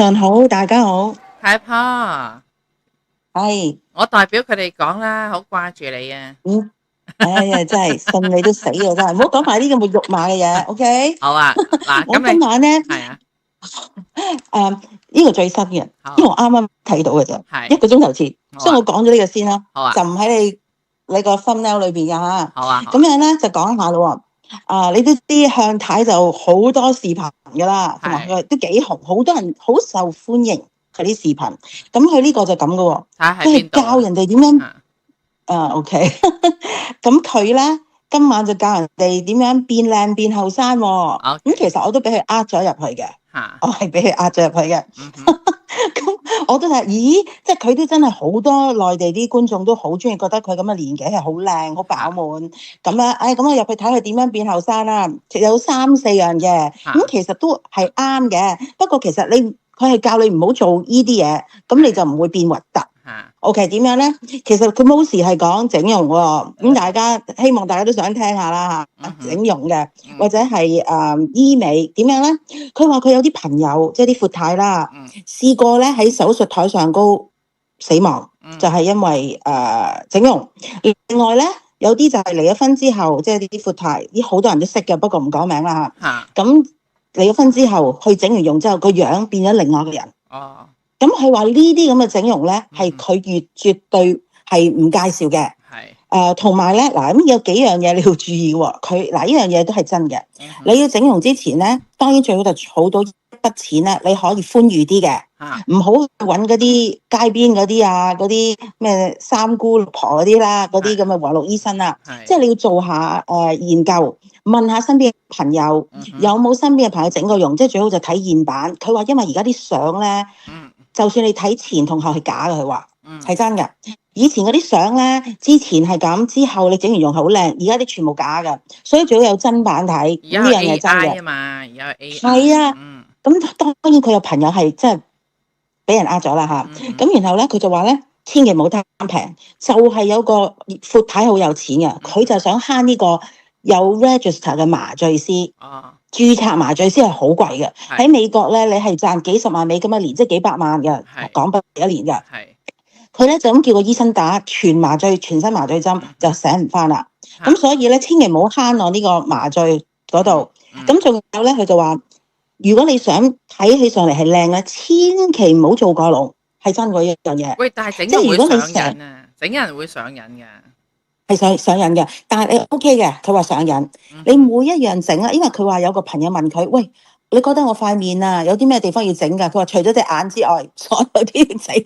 上好，大家好，太婆，係，我代表佢哋講啦，好掛住你啊！嗯，哎呀，真係信你都死啊，真係，唔好講埋啲咁嘅肉麻嘅嘢，OK？好啊，嗱，我咁你今晚咧，係啊，呢個最新嘅，因為好我啱啱睇到嘅啫，一係，個鐘頭前，好啊，所以我講咗呢個先啦，好啊，就唔喺你個 thumbnail 裏邊噶吓。好啊，好啊，咁樣咧就講下咯喎，你都知向太就好多視頻噶啦，同埋係，佢都幾紅，好多人好受歡迎佢啲視頻。咁佢呢個就咁噶喎，睇下喺佢係邊度啊？教人哋點樣。啊OK，咁佢咧今晚就教人哋點樣變靚變後生喎。咁其，OK，實我都俾佢呃咗入去嘅，嚇，我係俾佢呃咗入去嘅。嗯哼，咁我都睇，咦，即係佢都真係好多內地啲觀眾都好中意，覺得佢咁嘅年紀係好靚、好飽嚇，滿。咁咧，咁我入去睇佢點樣變後生啦。有3、4樣嘅，咁嚇，其實都係啱嘅。不過其實佢係教你唔好做依啲嘢，咁你就唔會變核突。嚇，OK，點樣咧？其實佢 mostly 係講整容喎，咁希望大家都想聽下啦嚇，整嗯哼，容嘅或嗯者係醫美點樣咧？佢話佢有啲朋友即係啲闊太啦，嗯試過咧喺手術台上高死亡，就嗯，係因為整容。另外咧有啲就係離咗婚之後，即係啲闊太，啲好多人都識嘅，不過唔講名啦嚇。嚇，咁離咗婚之後去整完容之後，個樣變咗另外一個人。哦，咁佢話呢啲咁嘅整容咧，係嗯，佢絕對係唔介紹嘅。係，同埋咧，嗱咁有幾樣嘢你要注意喎。佢嗱呢樣嘢都係真嘅。嗯哼，你要整容之前咧，當然最好就儲到一筆錢咧，你可以寬裕啲嘅，嚇，唔好揾嗰啲街邊嗰啲啊，嗰啲咩三姑六婆嗰啲啦，嗰啲咁嘅黃綠醫生啦。即係，係你要做下研究，問下身邊嘅朋友嗯哼，有冇身邊嘅朋友整過容，即係最好就睇現版。佢話因為而家啲相咧。嗯就算你睇前同後係假嘅，佢話嗯，係真嘅。以前嗰啲相咧，之前係咁，之後你整完容好靚，而家啲全部假嘅，所以最好有真版睇。而家有咁呢樣嘢係真 AI 嘅，啊嘛，而家有 係 AI，啊。嗯咁當然佢有朋友係即係俾人呃咗啦嚇。嗯哼，咁然後咧，佢就話咧，千祈唔好貪平，就係有個闊太好有錢嘅，佢就想慳呢個有 register 嘅麻醉師。哦，註冊麻醉師係好貴嘅，喺係美國咧，你係賺幾十萬美金一年，即係幾百萬嘅係港幣一年嘅。係，佢咧就咁叫個醫生打全身麻醉針，就醒唔翻啦。咁嚇，所以咧，千祈唔好慳我呢個麻醉嗰度。嗯咁仲有咧，佢就話，如果你想睇起上嚟係靚咧，千祈唔好做過籠，係真嗰一樣嘢。喂，但係整即係如果容會上你成癮啊，整人會上癮㗎。係上癮嘅，但係你 OK 嘅，佢話上癮。你嗯哼，每一樣整啦，因為佢話有個朋友問佢，喂，你覺得我塊面啊有啲咩地方要整㗎？佢話除咗隻眼之外，所有都要整。咁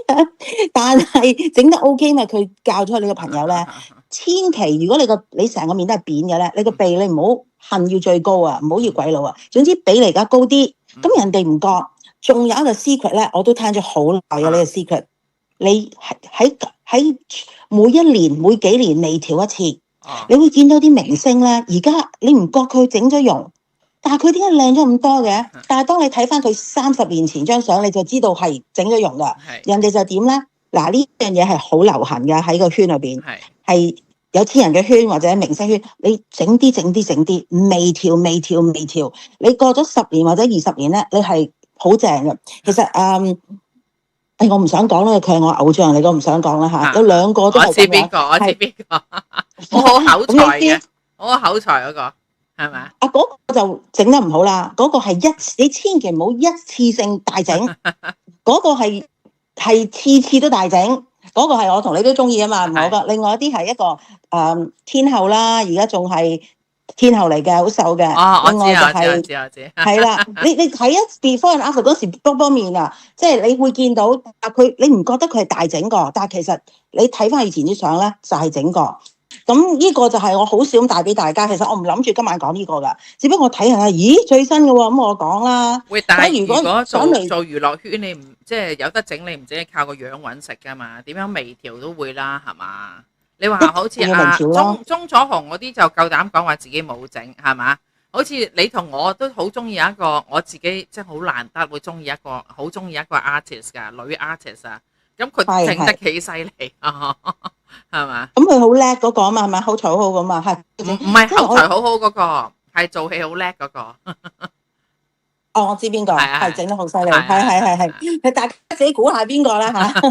樣，但係整得 OK 嘛？佢教咗你個朋友咧，千祈如果你成個面都係扁嘅咧，你個鼻你唔好恨要最高啊，唔好要鬼佬啊。總之比你而家高啲，咁人哋唔覺。仲有一個 secret 咧，我都聽咗好耐嘅呢個 secret。你喺每一年每幾年微調一次，哦，你會見到啲明星咧。而家你唔覺佢整咗容，但係佢點解靚咗咁多嘅？但係當你睇翻佢30年前張相，你就知道係整咗容㗎。係人哋就點咧？嗱，呢樣嘢係好流行嘅喺個圈裏邊，係，係有錢人嘅圈或者明星圈，你整啲，微調。你過咗10年或者20年咧，你係好正嘅。其實我唔想講啦，佢係我偶像嚟，我唔想講啦嚇。有2個都我係咁樣，知邊個，我知係邊個，我好口咁才嘅，你知我好口才嗰個係咪啊？嗰個就整得唔好啦。嗰個係你千祈唔好一次性大整，嗰個係次次都大整。嗰個係我同你都中意啊嘛，唔係我係個。另外一啲係一個天后啦，而家仲係天后嚟嘅，好瘦嘅。哦，我另外就知啊，我知我係知我知，係啦，你睇一 before and after 嗰時波面啊，即係你會見到佢，你唔覺得佢係大整過，但係其實你睇翻以前啲相咧就係整過。咁呢個就係我好少咁帶俾大家。其實我唔諗住今晚講呢個㗎，只不過我睇下，咦最新嘅喎，咁我講啦。喂，但係如果做想嚟做娛樂圈，你唔即係有得整，你唔止係靠個樣揾食㗎嘛？點樣微調都會啦，係嘛？你話好似一定要微調咯鐘楚紅嗰啲就夠膽講話自己冇整，係嘛？好似你同我都好中意一個，我自己即係好難得會中意一個，好中意一個 artist 㗎，女 artist 啊，咁佢整得幾犀利啊，係嘛？咁佢好叻嗰個啊嘛，係咪口才好好咁啊？係唔係口才好好嗰個，係做戲好叻嗰個。哦，我知邊個，係啊係整得好犀利，係係，大家自己估下邊個啦嚇。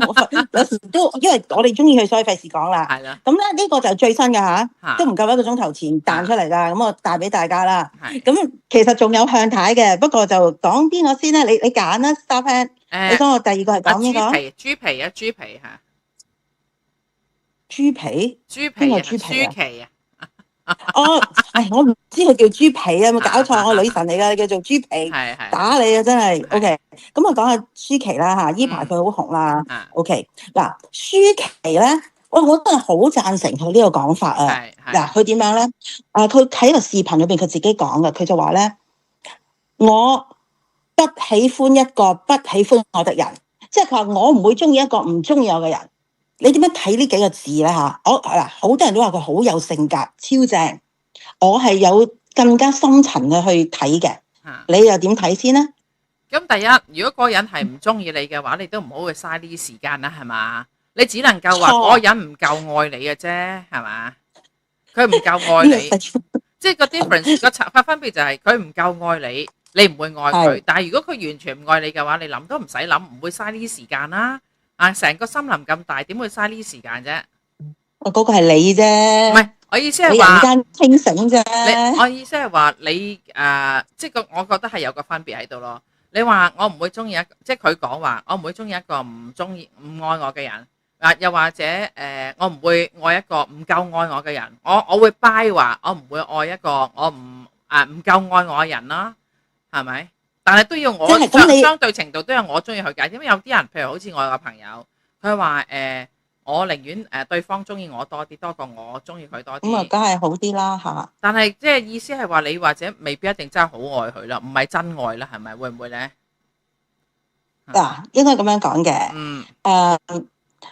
有時都因為我哋中意佢，所以費事講啦。係啦，咁咧呢個就係最新嘅嚇，嚇都唔夠1個鐘頭前彈出嚟㗎，咁我帶俾大家啦。係咁其實仲有向太嘅，不過就講邊個先咧？你揀啦，Star Pan。你講我第二個係講邊個？豬皮啊，豬皮嚇，豬皮？豬邊個皮啊，豬皮啊？舒淇啊，哦，我唔知佢叫豬皮啊，有冇搞錯？我女神嚟㗎，叫做豬皮，係打你啊！真係係，OK。咁我講下舒淇啦嚇，依排佢好紅啦啊，OK。嗱，舒淇咧，我真係好贊成佢呢個講法啊。係嗱，佢點樣咧？佢喺個視頻裏邊佢自己講嘅，佢就話咧，我不喜歡一個不喜歡我的人，即係佢話我唔會中意一個唔中意我嘅人。你點樣睇呢幾個字咧嚇？好多人都話佢好有性格，超正。我係有更加深層嘅去睇嘅，你又點睇先咧？咁第一，如果嗰個人係唔中意你嘅話，你都唔好去嘥呢啲時間啦，係嘛？你只能夠話嗰個人唔夠愛你嘅啫，係嘛？佢唔夠愛你，即係個 difference 個分別就係佢唔夠愛你，你唔會愛佢。但係如果佢完全唔愛你嘅話，你諗都唔使諗，唔會嘥呢啲時間啦。成個森林咁大，點會嘥呢啲時間啫？嗰個係你啫，唔係，我意思係話人間清醒啫。我意思係話你即係我覺得係有個分別喺度咯。你話我唔會中意即係佢講話，我唔會中意一個唔愛我嘅人。又或者我唔會愛一個唔夠愛我嘅人。我會 buy 話，我唔會愛一個我唔夠愛我嘅人啦，係咪？但係都要我相對程度都有我中意佢嘅，因為有啲人譬如好似我有個朋友，佢話我寧願對方中意我多啲，多過我中意佢多啲。咁梗係好啲啦嚇。但係即係意思係話你或者未必一定真係好愛佢啦，唔係真愛啦，係咪？會唔會咧？應該咁樣講嘅。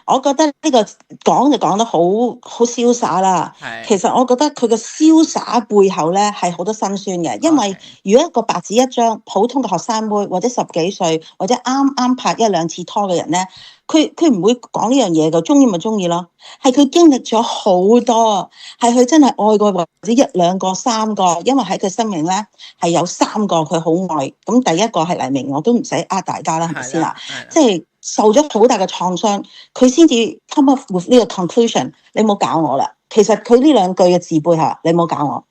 我覺得呢個講就講得好瀟灑啦。其實我覺得佢個瀟灑背後咧係好多辛酸嘅，因為如果一個白紙一張普通嘅學生妹，或者10幾歲，或者啱啱拍1、2次拖嘅人咧，佢唔會講呢樣嘢嘅，中意咪中意咯。係佢經歷咗好多，係佢真係愛過或者1、2個、3個，因為喺佢生命咧係有3個佢好愛。咁第一個係黎明，我都唔使呃大家啦，係咪先啦？即係受咗好大嘅創傷，佢先至 come up with 呢個 conclusion。你唔好搞我啦，其實佢呢2句嘅字背後，你唔好搞我，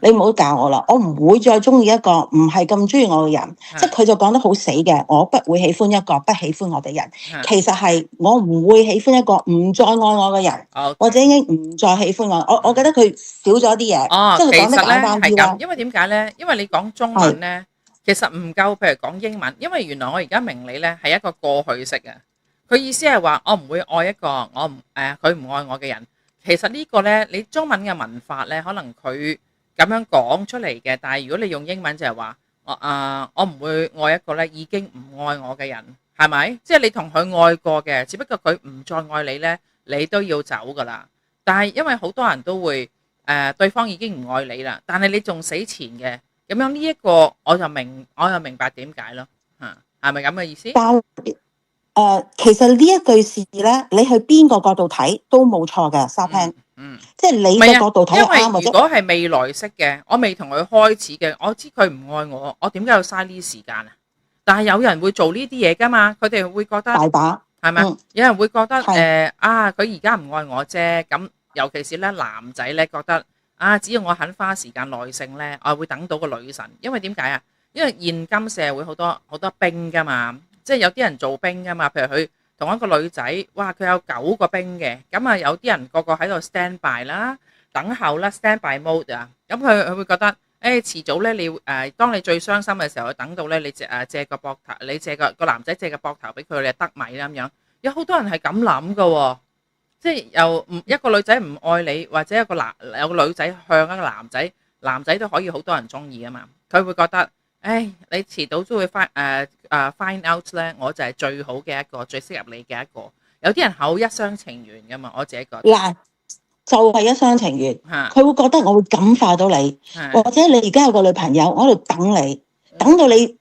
你唔好搞我啦，我唔會再中意一個唔係咁中意我嘅人。即係佢就講得好死嘅，我不會喜歡一個不喜歡我嘅人。其實係我唔會喜歡一個唔再愛我嘅人，或者已經唔再喜歡我。我覺得佢少咗啲嘢，即係佢講得簡單啲啦。因為點解咧？因為你講中文咧。其實唔夠，譬如講英文，因為原來我而家明你咧係一個過去式啊。佢意思係話我唔會愛一個佢唔愛我嘅人。其實呢個咧，你中文嘅文法咧，可能佢咁樣講出嚟嘅，但係如果你用英文就係話我唔會愛一個咧已經唔愛我嘅人，係咪？即係你同佢愛過嘅，只不過佢唔再愛你咧，你都要走噶啦。但係因為好多人都會對方已經唔愛你啦，但係你仲死纏嘅。咁樣呢一個我就明白點解咯，係咪咁嘅意思？其實呢一句事咧，你去邊個角度睇都冇錯嘅，Star Pan。即係你嘅角度睇啱，因為如果係未來式嘅，我未同佢開始嘅，我知佢唔愛我點解要嘥呢啲時間啊？但係有人會做呢啲嘢噶嘛，佢哋會覺得大把係咪？有人會覺得佢而家唔愛我啫，咁尤其是咧男仔咧覺得。只要我肯花時間耐性咧，我會等到個女神。因為點解啊？因為現今社會好多兵噶嘛，即係有啲人做兵噶嘛。譬如佢同一個女仔，哇，佢有9個兵嘅，咁啊有啲人個個喺度 stand by 啦，等候啦 stand by mode 啊。咁佢會覺得，遲早咧你當你最傷心嘅時候，等到咧你借個膊頭，你借個男仔借個膊頭俾佢，你就得米啦咁樣。有好多人係咁諗噶喎。即係又一個女仔唔愛你，或者有個女仔向一個男仔都可以好多人中意啊嘛。佢會覺得，你遲早都會find out 咧，我就係最好嘅一個，最適合你嘅一個。有啲人好一廂情願噶嘛，我自己覺得。嗱，就係一廂情願，佢會覺得我會感化到你，或者你而家有個女朋友，我喺度等你，等到你。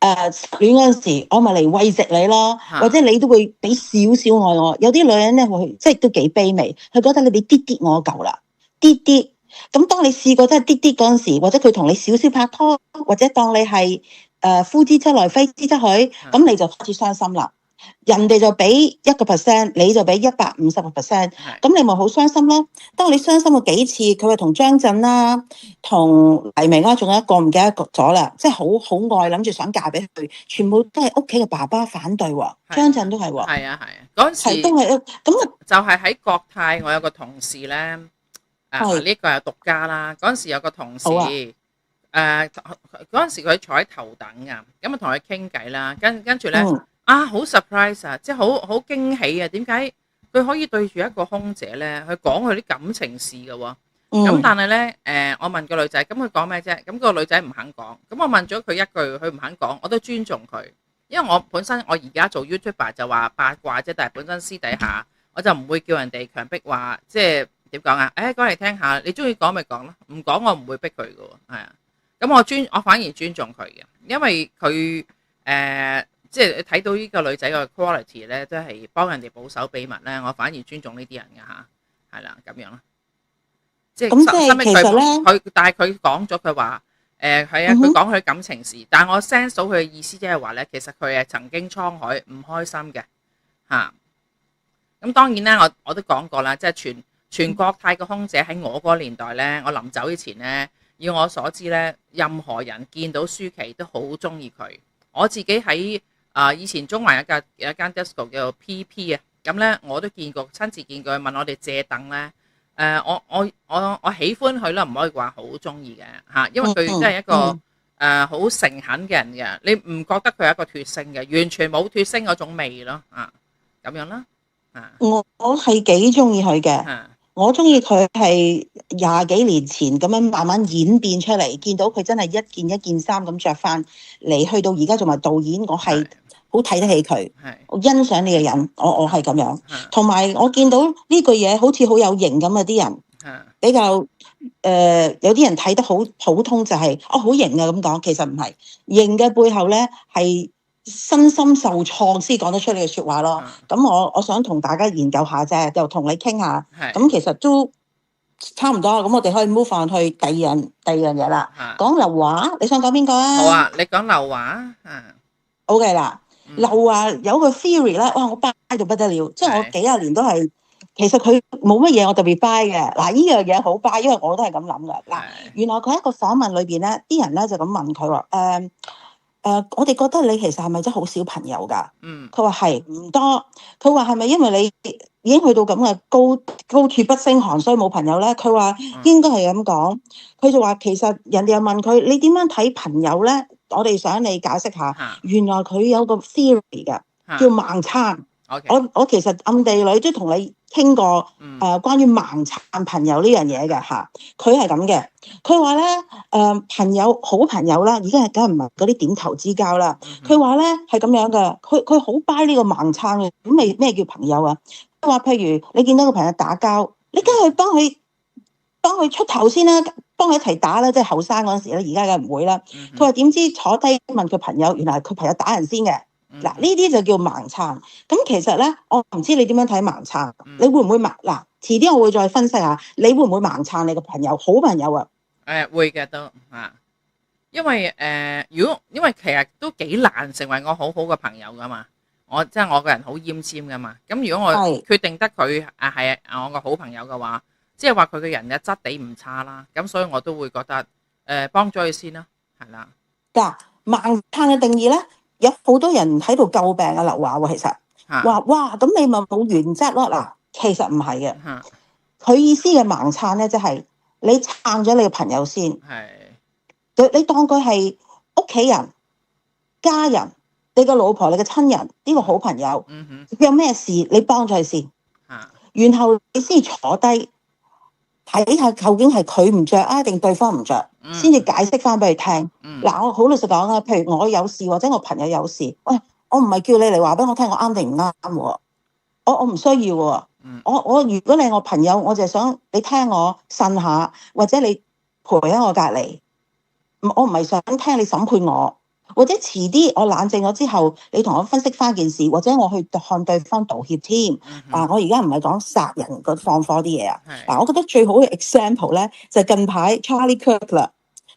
戀嗰陣時，我咪嚟慰藉你咯，或者你都會俾少少愛我。有啲女人咧會即係都幾卑微，佢覺得你俾啲我夠啦，啲。咁當你試過真係啲嗰陣時，或者佢同你少少拍拖，或者當你係呼之則來，揮之則去，咁你就開始傷心啦。人哋就俾1%，你就俾150%，咁你咪好傷心咯。當你傷心過幾次，佢話同張震啦，同黎明啦，仲有一個唔記得咗啦，即係好愛，諗住想嫁俾佢，全部都係屋企嘅爸爸反對喎。張震都係喎。係啊，嗰陣時都係咁就係喺國泰，我有個同事咧，呢個係獨家啦。嗰陣時有個同事，嗰陣時佢坐喺頭等啊，咁啊同佢傾偈啦，跟住咧。好 surprise 啊！即係好驚喜啊！點解佢可以對住一個空姐咧，去講佢啲感情事嘅喎？咁但係咧，我問個女仔，咁佢講咩啫？咁個女仔唔肯講。咁我問咗佢一句，佢唔肯講，我都尊重佢，因為我本身我而家做 YouTuber 就話八卦啫，但係本身私底下我就唔會叫人哋強迫話，即係點講啊？講嚟聽下，你中意講咪講咯，唔講我唔會逼佢嘅喎，係啊。咁我反而尊重佢嘅，因為佢即係睇到呢個女仔嘅 quality 咧，都係幫人哋保守秘密咧，我反而尊重呢啲人嘅嚇，係啦咁樣咯。即係咁即係其實咧，但係佢講咗佢話係啊，佢講佢感情事，但係我 sense 到佢嘅意思，即係話咧，其實佢係曾經滄海唔開心嘅嚇。咁當然啦，我都講過啦，即係全國泰嘅空姐喺我嗰個年代咧，我臨走之前咧，以我所知咧，任何人見到舒淇都好中意佢。我自己喺以前中環有一間 disco 叫做 PP 啊，咁咧我都見過，親自見過佢問我哋借凳咧。我喜歡佢啦，唔可以話好中意嘅嚇，因為佢真係一個好誠懇嘅人嘅，你唔覺得佢係一個脫星嘅，完全冇脫星嗰種味咯咁樣啦我係幾中意佢嘅，我中意佢係20幾年前咁樣慢慢演變出嚟，見到佢真係一件衫咁着翻嚟，去到而家做埋導演，我係好睇得起佢，我欣賞呢個人，我係咁樣。同埋我見到呢句嘢好似好有型咁啊！啲人比較有啲人睇得好普通，就係好型啊咁講，其實唔係，型嘅背後咧係身心受創先講得出呢句説話咯。咁我想同大家研究下啫，就同你傾下。咁其實都差唔多，咁我哋可以 move on 去第二樣嘢啦。講劉華，你想講邊個啊？好啊，你講劉華OK 啦。劉華有個 theory 啦，哇！我 buy 到不得了，即係我幾廿年都係，其實佢冇乜嘢我特別 buy 嘅。嗱，呢樣嘢好 buy，因為我都係咁諗噶。嗱，原來佢喺一個訪問裏邊咧，啲人咧就咁問佢話，我哋覺得你其實係咪真係好少朋友㗎？佢話係唔多。佢話係咪因為你已經去到咁嘅高處不勝寒，所以冇朋友咧？佢話應該係咁講。佢就話其實人哋又問佢你點樣睇朋友咧？我哋想你解釋下，原來佢有個 theory 嘅，叫盲撐。我其實暗地裏都同你傾過關於盲撐朋友呢樣嘢嘅嚇。佢係咁嘅，佢話咧朋友好朋友啦，而家係梗係唔係嗰啲點頭之交啦。佢話咧係咁樣嘅，佢好 buy 呢個盲撐嘅。咁咩叫朋友啊？佢話譬如你見到個朋友打交，你梗係幫佢出頭先啦，幫佢一齊打啦，即係後生嗰陣時咧，而家梗係唔會啦。佢話點知坐低問佢朋友，原來係佢朋友打人先嘅。嗱，呢啲就叫盲撐。咁其實咧，我唔知你點樣睇盲撐，你會唔會盲？嗱，遲啲我會再分析下，你會唔會盲撐你個朋友？好朋友啊？會嘅都因為因為其實都幾難成為我好好嘅朋友噶嘛。我個人好奄尖噶嘛。咁如果我決定得佢係我個好朋友嘅話，即係話佢嘅人嘅質地唔差啦，咁所以我都會覺得幫咗佢先啦，係啦。嗱，盲撐嘅定義咧，有好多人喺度詬病劉華喎，其實話哇，咁你咪冇原則咯。嗱，其實唔係嘅，佢意思嘅盲撐咧，即係你撐咗你嘅朋友先，你當佢係屋企人、家人、你個老婆、你嘅親人，呢個好朋友，有咩事你幫咗佢先，然後你先坐低。睇下究竟係佢唔着啊，定對方唔着，先至解釋翻俾佢聽。嗱，我好老實講啊，譬如我有事或者我朋友有事，喂，我唔係叫你嚟話俾我聽我啱定唔啱喎，我唔需要喎。我如果你係我朋友，我就係想你聽我呻下，或者你陪喺我隔離。我唔係想聽你審判我。或者遲啲我冷靜咗之後，你同我分析翻件事，或者我去向對方道歉添。我而家唔係講殺人嗰放火啲嘢啊。我覺得最好嘅 example 咧就係近排 Charlie Kirk 啦，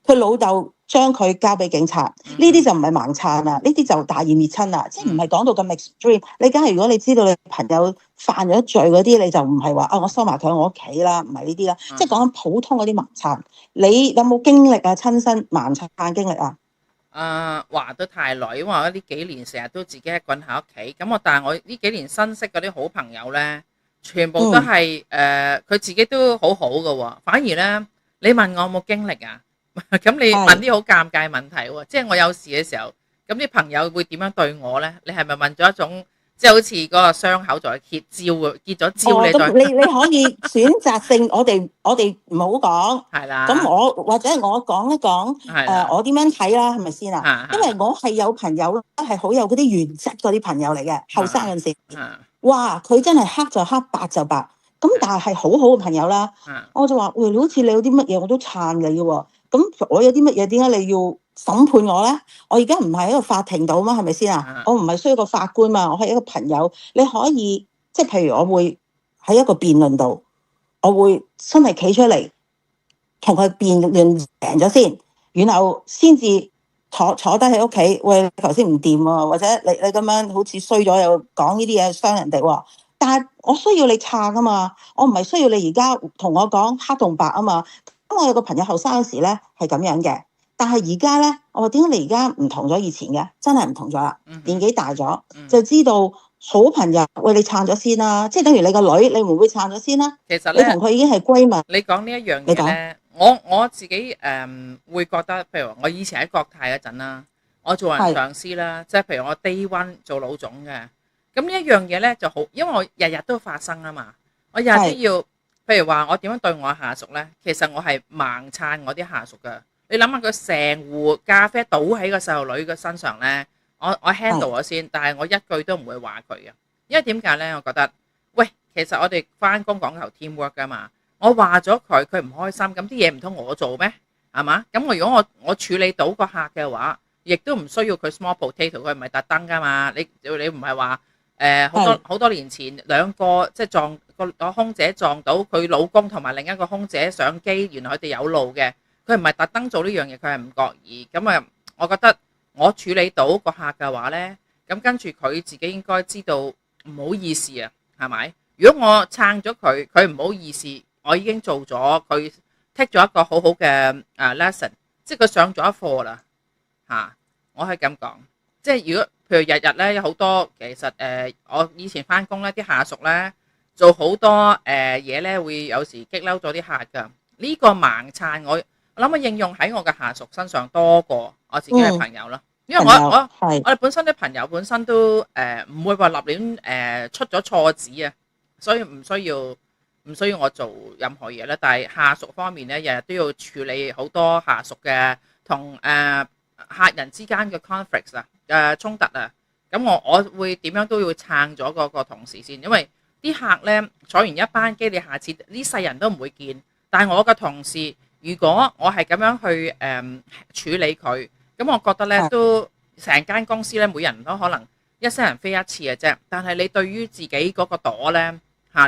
佢老豆將佢交俾警察，呢啲就唔係盲撐啦，呢啲就大義滅親啦，即係唔係講到咁 extreme。你梗係如果你知道你朋友犯咗罪嗰啲，你就唔係話我收埋佢喺我屋企啦，唔係呢啲啦，即係講緊普通嗰啲盲撐。你有冇經歷啊？親身盲撐經歷啊？話得太耐，因為我呢幾年成日都自己一個人喺屋企，咁但係我呢幾年新識嗰啲好朋友咧，全部都係佢自己都好好㗎喎，反而咧你問我有冇經歷啊？咁你問啲好尷尬問題喎，即係我有事嘅時候，咁啲朋友會點樣對我咧？你係咪問咗一種即係好似嗰個傷口再結焦啊？結咗焦你再你可以選擇性，我哋唔好講係啦。咁或者我講一講我點樣睇啦，係咪先啊？因為我係有朋友係好有嗰啲原則嗰啲朋友嚟嘅，後生嗰陣時，哇！佢真係黑就黑，白就白，咁但係好好嘅朋友啦。我就話喂，好似你有啲乜嘢我都撐你嘅喎。咁我有啲乜嘢？點解你要審判我咧？我而家唔係喺個法庭度嘛，係咪先啊？我唔係需要個法官嘛，我係一個朋友。你可以即係譬如我會喺一個辯論度，我會真係企出嚟同佢辯論贏咗先，然後先至坐低喺屋企。喂，你頭先唔掂喎，或者你咁樣好似衰咗又講呢啲嘢傷人哋喎。但係我需要你撐啊嘛，我唔係需要你而家同我講黑同白啊嘛。咁我有個朋友後生嗰時咧係咁樣嘅，但係而家咧，我話點解你而家唔同咗以前嘅？真係唔同咗啦，年紀大咗，就知道好朋友喂你撐咗先啦，即係等於你個女，你會唔會撐咗先啦？其實咧，你同佢已經係閨蜜。你講呢一樣嘢咧，我自己會覺得，譬如我以前喺國泰嗰陣啦，我做人上司啦，即係譬如我 day one 做老總嘅，咁呢一樣嘢咧就好，因為我日日都發生啊嘛，我日日都要。譬如話我點樣對我下屬呢？其實我係盲撐我啲下屬㗎。你諗下佢成壺咖啡倒喺個細路女嘅身上呢，我 handle 咗先，但係我一句都唔會話佢嘅。因為點解呢？我覺得喂，其實我哋返工講求 teamwork 㗎嘛。我話咗佢，佢唔開心，咁啲嘢唔通我做咩？係嘛？咁如果我處理到個客嘅話，亦都唔需要佢 small potato，佢唔係特登㗎嘛。你唔係話好多年前兩個即係撞個空姐撞到佢老公同埋另一個空姐上機，原來佢哋有路嘅，佢唔係特登做呢樣嘢，佢係唔覺意。咁啊，我覺得我處理到個客嘅話呢，咁跟住佢自己應該知道唔好意思啊，係咪？如果我撐咗佢，佢唔好意思，我已經做咗佢 take 咗一個好好嘅lesson，即係佢上咗一課啦嚇。我係咁講，即係如果譬如日日咧有好多，其實我以前翻工咧啲下屬咧做好多嘢咧，會有時激嬲咗啲客㗎。呢個盲撐我諗我應用喺我嘅下屬身上多過我自己嘅朋友啦。因為我哋本身啲朋友本身都唔會話立亂出咗錯字啊，所以唔需要我做任何嘢咧。但係下屬方面咧，日日都要處理好多下屬嘅同客人之間嘅 conflict 啊，衝突啊。咁我會點樣都要撐咗嗰個同事先，因為啲客咧坐完一班機，你下次呢世人都唔會見。但係我嘅同事，如果我係咁樣去處理佢，咁我覺得咧都成間公司咧，每人都可能一生人飛一次嘅啫。但係你對於自己嗰個朵咧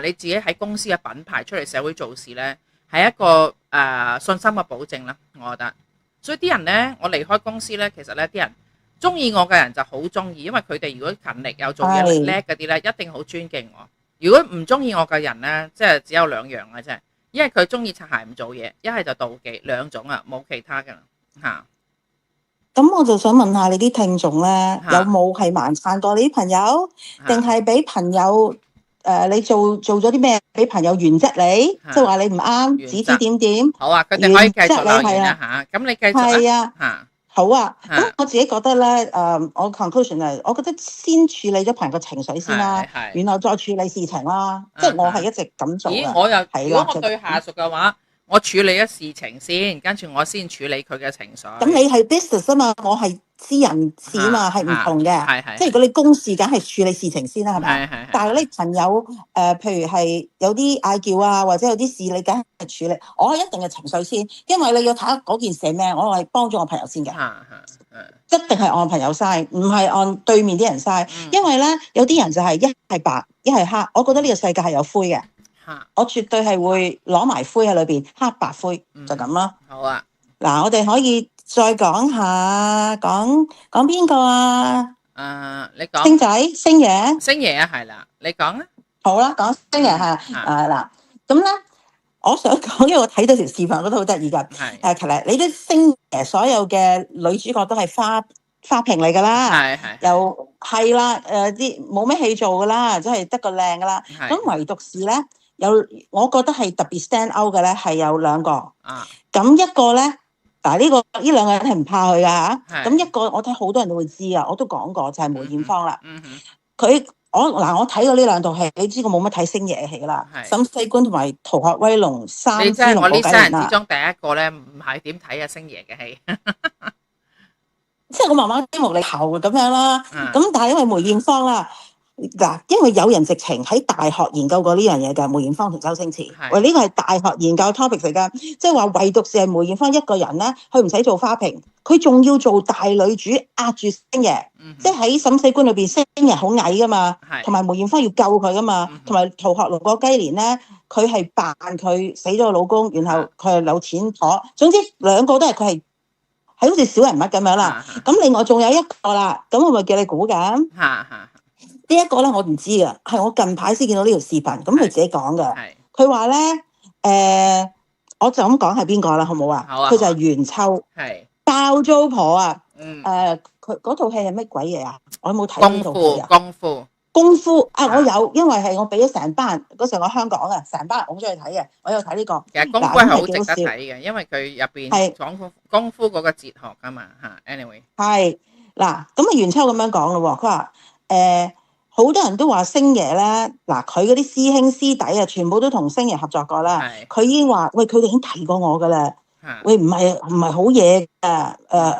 你自己喺公司嘅品牌出嚟社會做事咧，係一個信心嘅保證啦，我覺得。所以啲人咧，我離開公司咧，其實咧啲人中意我嘅人就好中意，因為佢哋如果勤力又做嘢叻嗰啲咧，一定好尊敬我。如果唔中意我嘅人咧，即係只有兩樣嘅啫，一係佢中意擦鞋唔做嘢，一係就妒忌，兩種啊，冇其他嘅嚇。咁我就想問下你啲聽眾咧，有冇係盲撐過你啲朋友，定係俾朋友你做咗啲咩？俾朋友原則你，即係話你唔啱，指指點點。好啊，佢哋可以繼續留言啦嚇。咁你繼續啊嚇。好啊，咁我自己覺得咧，我 conclusion 係，我覺得先處理咗朋友嘅情緒先啦，然後再處理事情啦。即係我係一直咁做嘅。咦，我又如果我對下屬嘅話，我處理咗事情先，跟住我先處理佢嘅情緒。咁你係 business 啊嘛，我係私人事啊嘛，係唔同嘅。即係如果你公事，梗係處理事情先啦，係咪？但係你朋友譬如係有啲嗌交啊，或者有啲事，你梗係處理。我係一定係情緒先，因為你要睇下嗰件事係咩，我係幫咗我朋友先嘅。一定係按朋友嘥，唔係按對面啲人嘥。因為咧，有啲人就係一係白，一係黑。我覺得呢個世界係有灰嘅。我絕對係會攞埋灰喺裏邊，黑白灰就咁啦。好啊，嗱，我哋可以再講下，講邊個啊？你講星仔、星爺，星爺啊，係啦，你講啊。好啦，講星爺嚇。嗱，咁咧，我想講，因為我睇到條視頻，我覺得好得意㗎。係其實你啲星爺所有嘅女主角都係花瓶嚟㗎啦，係又係啦，啲冇咩戲做㗎啦，即係得個靚㗎啦。咁唯獨是咧，我覺得係特別 stand out 嘅咧，係有兩個。咁一個咧，嗱呢兩個人係唔怕佢㗎嚇。咁一個我睇好多人都會知啊，我都講過就係梅艷芳啦。我睇過呢兩套戲，你知我冇乜睇星爺嘅戲啦，《審死官》同埋《逃學威龍》三之龍嗰幾年啦。你真係我呢三人之中第一個咧，唔係點睇啊星爺嘅戲，即係我慢慢啲無厘頭咁樣啦。咁但係因為梅艷芳啦，嗱，因為有人直情喺大學研究過呢樣嘢嘅，梅艷芳同周星馳，喂，呢個係大學研究 topic 嚟㗎，即係話唯獨是係梅艷芳一個人咧，佢唔使做花瓶，佢仲要做大女主壓住星爺，即係喺審死官裏邊，星爺好矮㗎嘛，同埋梅艷芳要救佢㗎嘛，同埋逃學龍過雞年咧，佢係扮佢死咗個老公，然後佢係有錢婆，總之兩個都係佢係好似小人物咁樣啦。咁另外仲有一個啦，咁我咪叫你估㗎。呢一個咧我唔知㗎，係我近排先見到呢條視頻，咁佢自己講嘅。佢話咧，我就咁講係邊個啦，好唔好啊？佢就係袁秋，爆租婆啊！佢嗰套戲係乜鬼嘢啊？我有冇睇呢套戲啊？功夫啊！我有，因為係我俾咗成班嗰時我香港啊，成班人好中意睇嘅，我有睇呢個。其實功夫係好值得睇嘅，因為佢入邊講功夫嗰個哲學㗎嘛嚇。Anyway，係嗱，咁啊袁秋咁樣講咯喎，佢話好多人都話星爺咧，嗱佢嗰啲師兄師弟啊，全部都同星爺合作過啦。佢已經話：喂，佢哋已經提過我㗎啦。喂，唔係好嘢㗎，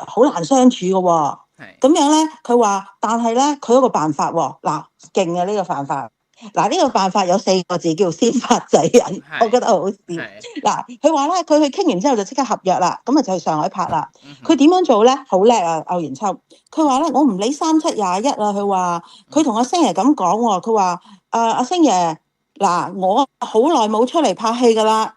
好難相處㗎喎。咁樣咧，佢話，但係咧，佢有個辦法喎。嗱，勁啊呢個辦法。嗱，呢個辦法有4個字，叫先發制人。我覺得好笑。嗱，佢話咧，佢去傾完之後就即刻合約啦，咁啊就去上海拍啦。佢點樣做咧？好叻啊，歐元秋。佢話咧，我唔理3721啊。佢話佢同阿星爺咁講喎。佢話阿星爺，嗱，我好耐冇出嚟拍戲㗎啦。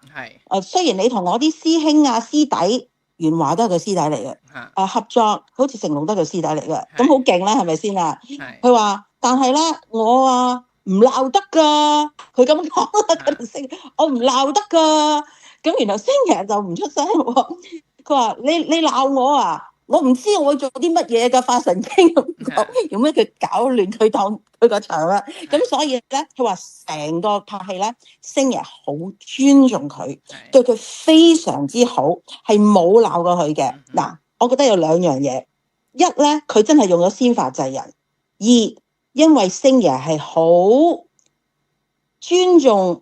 雖然你同我啲師兄啊師弟。元華都係佢師弟嚟嘅，合作好似成龍都係佢師弟嚟嘅，咁好勁啦，係咪先啊？佢話，但係咧，我唔鬧得㗎，佢咁講啦，嗰條星，我唔鬧得㗎，咁然後星爺就唔出聲喎，佢話你鬧我啊？我唔知我會做啲乜嘢㗎，發神經咁講，用咩佢搞亂佢當佢個場啦？咁所以咧，佢話成個拍戲咧，星爺好尊重佢，對佢非常之好，係冇鬧過佢嘅。嗱，我覺得有兩樣嘢，一咧佢真係用咗先發制人，二因為星爺係好尊重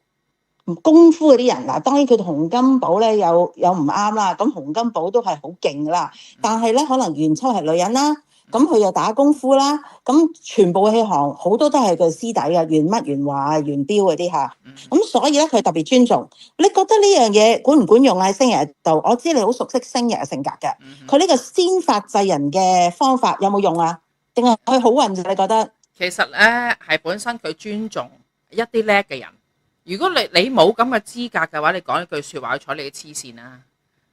功夫嗰啲人。嗱，當然佢同洪金寶咧有唔啱啦，咁洪金寶都係好勁噶啦，但係咧可能袁秋係女人啦，咁佢又打功夫啦，咁全部戲行好多都係佢師弟啊，袁乜袁華袁彪嗰啲嚇，咁所以咧佢特別尊重。你覺得呢樣嘢管唔管用啊？星爺度，我知你好熟悉星爺嘅性格嘅，佢呢個先發制人嘅方法有冇用啊？定係佢好運？你覺得？其實咧係本身佢尊重一啲叻嘅人。如果你冇咁嘅資格嘅話，你講一句説話，睬你嘅黐線啦！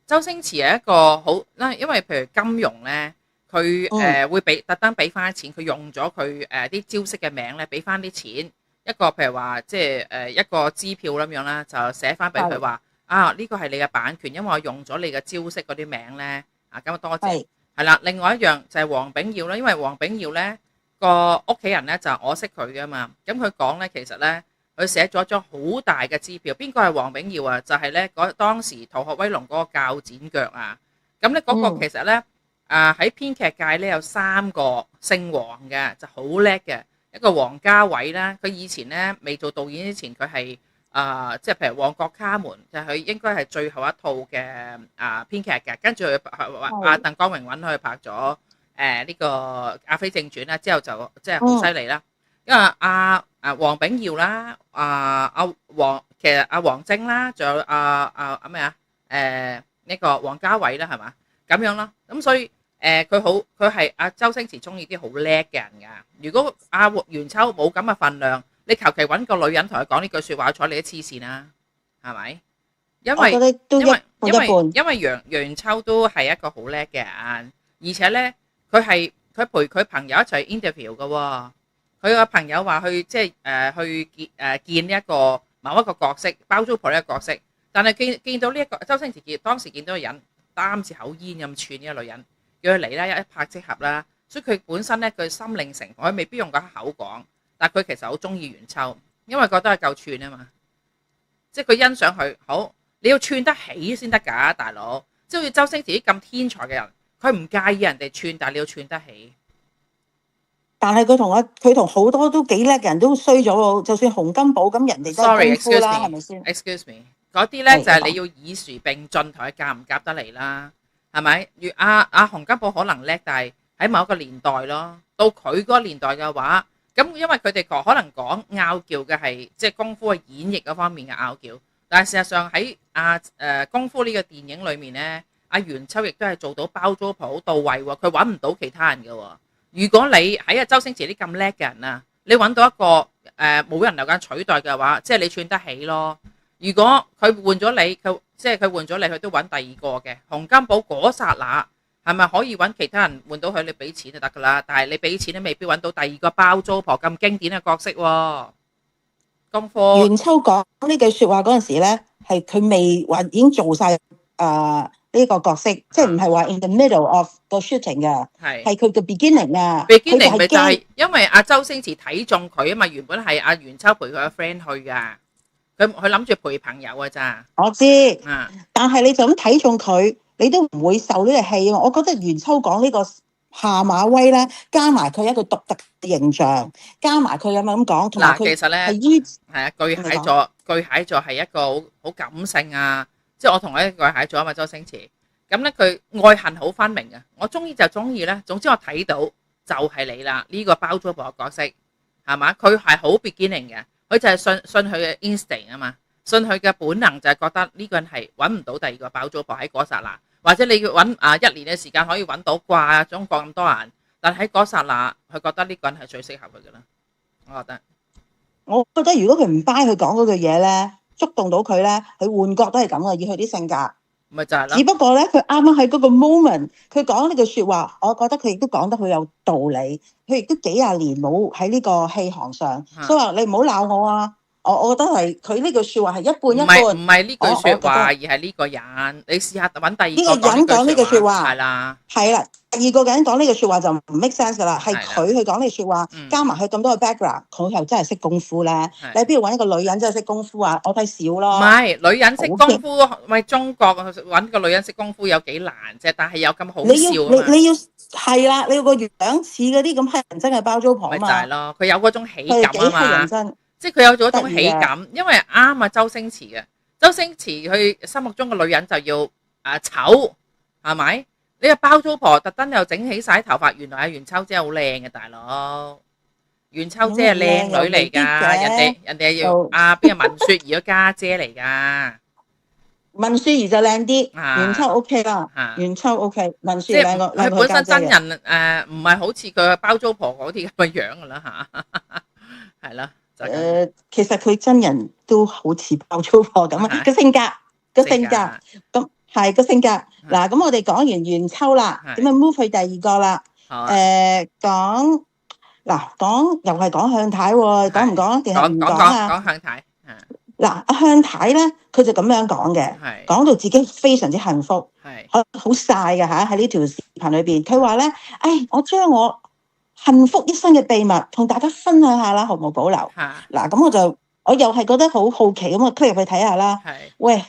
周星馳係一個好，因為譬如金庸咧，佢會特登俾翻錢，佢用咗佢啲招式嘅名咧，俾翻啲錢一個譬如話即係一個支票咁樣啦，就寫翻俾佢話呢個係你嘅版權，因為我用咗你嘅招式嗰啲名咧咁啊多謝係啦。另外一樣就係黃炳耀啦，因為黃炳耀咧個屋企人咧就我識佢噶嘛，咁佢講咧其實咧。佢寫咗張好大嘅支票，邊個係黃炳耀啊？就係咧當時《逃學威龍》嗰個鉸剪腳啊！咁咧嗰個其實咧喺編劇界咧有3個姓黃嘅，就好叻嘅。一個王家衛啦，佢以前咧未做導演之前，佢係即係譬如《旺角卡門》，就係佢應該係最後一套嘅編劇嘅。跟住佢鄧光榮揾佢拍咗呢個《阿飛正傳》啦，之後就即係好犀利啦。因為黃炳耀啦，其實黃晶啦，仲有咩呢個王家衛啦，係嘛咁樣咯。咁所以佢係周星馳中意啲好叻嘅人㗎。如果袁秋冇咁嘅份量，你求其揾個女人同佢講呢句説話，睬你都黐線啦，係咪？我覺因為得都一半一半。因為楊秋都係一個好叻嘅人，而且咧佢陪佢朋友一齊 interview 嘅喎。佢個朋友話去即係去見呢一個某一個角色，包租婆呢個角色，但係見到呢一個周星馳當時見到個人擔住口煙咁串呢個女人，叫佢嚟啦，一拍即合啦。所以佢本身咧佢心領神會，佢未必用個口講，但係佢其實好中意袁秋，因為覺得佢夠串啊嘛，即係佢欣賞佢好。你要串得起先得㗎，大佬。即係好似周星馳啲咁天才嘅人，佢唔介意人哋串，但係你要串得起。但係佢同好多都幾叻嘅人都衰咗喎，就算洪金寶咁，人哋都係功夫啦，係咪先 ？Excuse me，嗰啲咧就係你要以時並進，同佢夾唔夾得嚟啦，係咪？如洪金寶可能叻，但係喺某一個年代咯，到佢嗰個年代嘅話，咁因為佢哋可能講拗撬嘅係即係功夫嘅演繹嗰方面嘅拗撬。但係事實上喺功夫呢個電影裏面咧，阿袁秋亦都係做到包租婆好到位喎，佢揾唔到其他人嘅喎。如果你喺周星馳啲咁叻嘅人啊，你揾到一個冇人能夠取代嘅話，即係你串得起咯。如果佢換咗你，佢都揾第二個嘅。洪金寶嗰剎那係咪可以揾其他人換到佢？你俾錢就得㗎啦。但係你俾錢都未必揾到第二個包租婆咁經典嘅角色喎。袁秋講呢句説話嗰陣時咧，係佢未話已經做晒呢個角色，即係唔係話 in the middle of 個 shooting 嘅，係佢嘅 beginning 啊。beginning 咪就係因為阿周星馳睇中佢啊嘛，原本係阿袁秋陪佢個 friend 去噶，佢諗住陪朋友啊咋。我知，但係你就咁睇中佢，你都唔會受呢個氣啊。我覺得袁秋講呢個下馬威咧，加埋佢一個獨特嘅形象，加埋佢咁講，同埋佢其實咧係啊，巨蟹座係一個好感性啊。即係我同佢一個巨蟹座啊嘛，周星馳咁咧，佢愛恨好分明啊！我中意就中意咧，總之我睇到就係你啦，呢個包租婆嘅角色係嘛？佢係好 beginning 嘅，佢就係信佢嘅 instinct 啊嘛，信佢嘅本能就係覺得呢個人係揾唔到第二個包租婆喺嗰剎那，或者你揾1年嘅時間可以揾到啩？中國咁多人，但喺嗰剎那，佢覺得呢個人係最適合佢嘅啦。我覺得如果佢唔 buy 佢講嗰句嘢咧，觸動到佢咧，佢換角都係咁嘅，以佢啲性格，咪就係咯。只不過咧，佢啱啱喺嗰個 moment，佢講呢句説話，我覺得佢亦都講得好有道理。佢亦都幾廿年冇喺呢個戲行上，所以話你唔好鬧我啊！我覺得係佢呢句説話係一半一半。唔係呢句説話，而係呢個人。你試下揾第二個人講呢句説話，係啦，係啦。第二個人講呢句説話就唔 make sense 㗎啦，係佢去講呢句説話，加埋佢咁多嘅 background，佢又真係識功夫咧。你喺邊度揾一個女人真係識功夫啊？我睇少咯。唔係女人識功夫，咪中國揾個女人識功夫有幾難啫？但係有咁好笑啊嘛！你要係啦，你要個樣似嗰啲咁黑人憎嘅包租婆嘛。咪就係咯，佢有嗰種喜感啊嘛。即係佢有咗一種喜感，因為啱啊周星馳嘅。周星馳佢心目中嘅女人就要醜，係咪？你個包租婆特登又整起晒頭髮，原來阿袁秋姐好靚嘅大佬，袁秋姐係靚女嚟㗎，人哋要邊個文雪兒個家姐嚟㗎。文雪兒就靚啲，袁秋 OK 啦，袁秋 OK，文雪兒靚佢本身真人唔係好似佢個包租婆嗰啲咁嘅樣㗎啦嚇，係啦。其實佢真人都好似包租婆咁啊，個性格咁係個性格。嗱，咁我哋講完袁秋啦，咁啊 move 去第二個啦。講又係講向太喎，講唔講定係唔講啊？講向太。嗱，阿向太咧，佢就咁樣講嘅，講到自己非常之幸福，好晒嘅嚇喺呢條視頻裏邊。佢話咧，我將我幸福一生嘅秘密同大家分享下啦，毫無保留。嗱，咁我又係覺得好好奇咁啊，click 入去睇下啦。喂，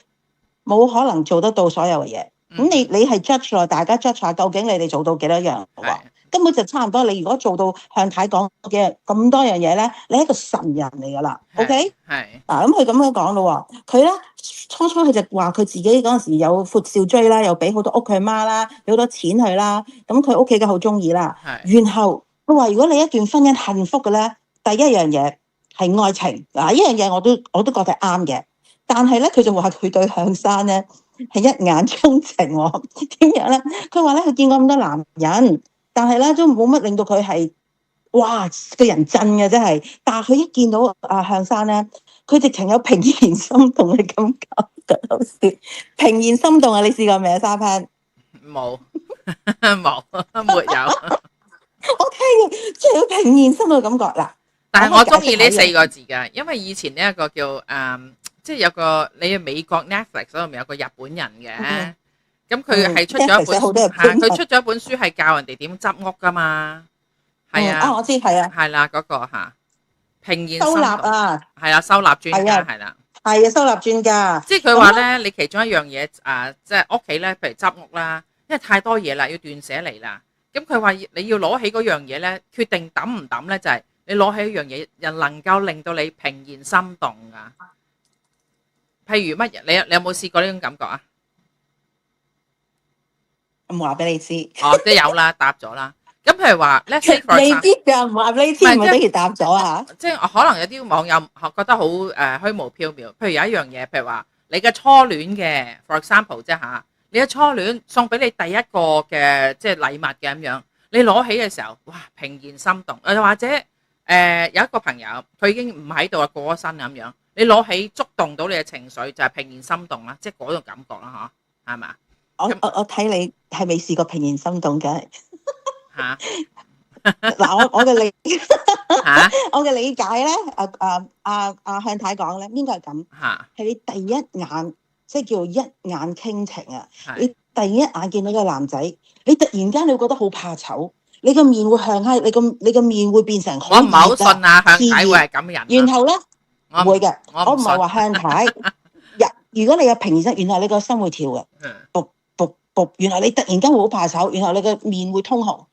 冇可能做得到所有嘅嘢。咁你係 judge 咯，大家 judge 下究竟你哋做到幾多樣喎？根本就差唔多。你如果做到向太講嘅咁多樣嘢咧，你係一個神人嚟㗎啦。OK？嗱，咁佢咁樣講咯喎，佢咧初佢就話佢自己嗰陣時有闊少追啦，又俾好多屋佢媽啦，俾好多錢佢啦，咁佢屋企嘅好中意啦。然後佢話：如果你一段婚姻幸福嘅咧，第一樣嘢係愛情。嗱，呢樣嘢我都覺得啱嘅。但係咧，佢就話佢對向山咧係一眼鍾情喎。點樣咧？佢話咧，佢見過咁多男人，但係咧都冇乜令到佢係哇個人震嘅，真係。但係佢一見到向山咧，佢直情有怦然心動嘅感覺。好笑。平然心動啊！你試過未啊？沙灘冇冇沒有，我聽嘅即係有平然心動嘅感覺嗱。但係我中意呢可以解釋下四個字㗎，因為以前呢一個叫即係有個你美國 Netflix 嗰度咪有個日本人嘅，咁佢係出咗一本好多日嚇，本人佢出咗一本書係教人哋點執屋㗎嘛，係啊，我知係啊，係啦嗰個嚇平然收納心動，啊，係啦收納專家係啊係啦。係啊，收納專家。即係佢話咧，你其中一樣嘢即係屋企咧，譬如執屋啦，因為太多嘢啦，要斷捨離啦。咁佢話你要攞起嗰樣嘢咧，決定抌唔抌咧，就係你攞起一樣嘢，又能夠令到你平然心動噶。譬如乜嘢？你有冇試過呢種感覺啊？唔話俾你知，哦，都有啦，答咗啦。咁譬如話，let's say for 未 example，必㗎，唔話俾你知，唔係唔係即係等於答咗啊。即係可能有啲網友覺得好虛無縹緲。譬如有一樣嘢，譬如話你嘅初戀嘅，for example 啫嚇，你嘅初戀送俾你第一個嘅即係禮物嘅咁樣，你攞起嘅時候，哇，平然心動。又或者有一個朋友佢已經唔喺度啦，過咗身咁樣，你攞起觸動到你嘅情緒，就係平然心動啦，即係嗰種感覺啦，嚇，係嘛？我睇你係未試過平然心動嘅嚇嗱，我嘅理嚇我嘅理解咧，向太講咧，應該係咁，嚇，係你第一眼即係叫一眼傾情啊！你係第一眼見到個男仔，你突然間你會覺得好怕醜，你個面會向開，你個面會變成好我唔係好信啊，向熾熱睇會係咁嘅人啊。然後咧我唔會嘅，我唔信我唔係話向太。如果你嘅平然心，原來你個心會跳嘅，卜卜卜，原來你突然間會好怕醜，然後你個面會通紅，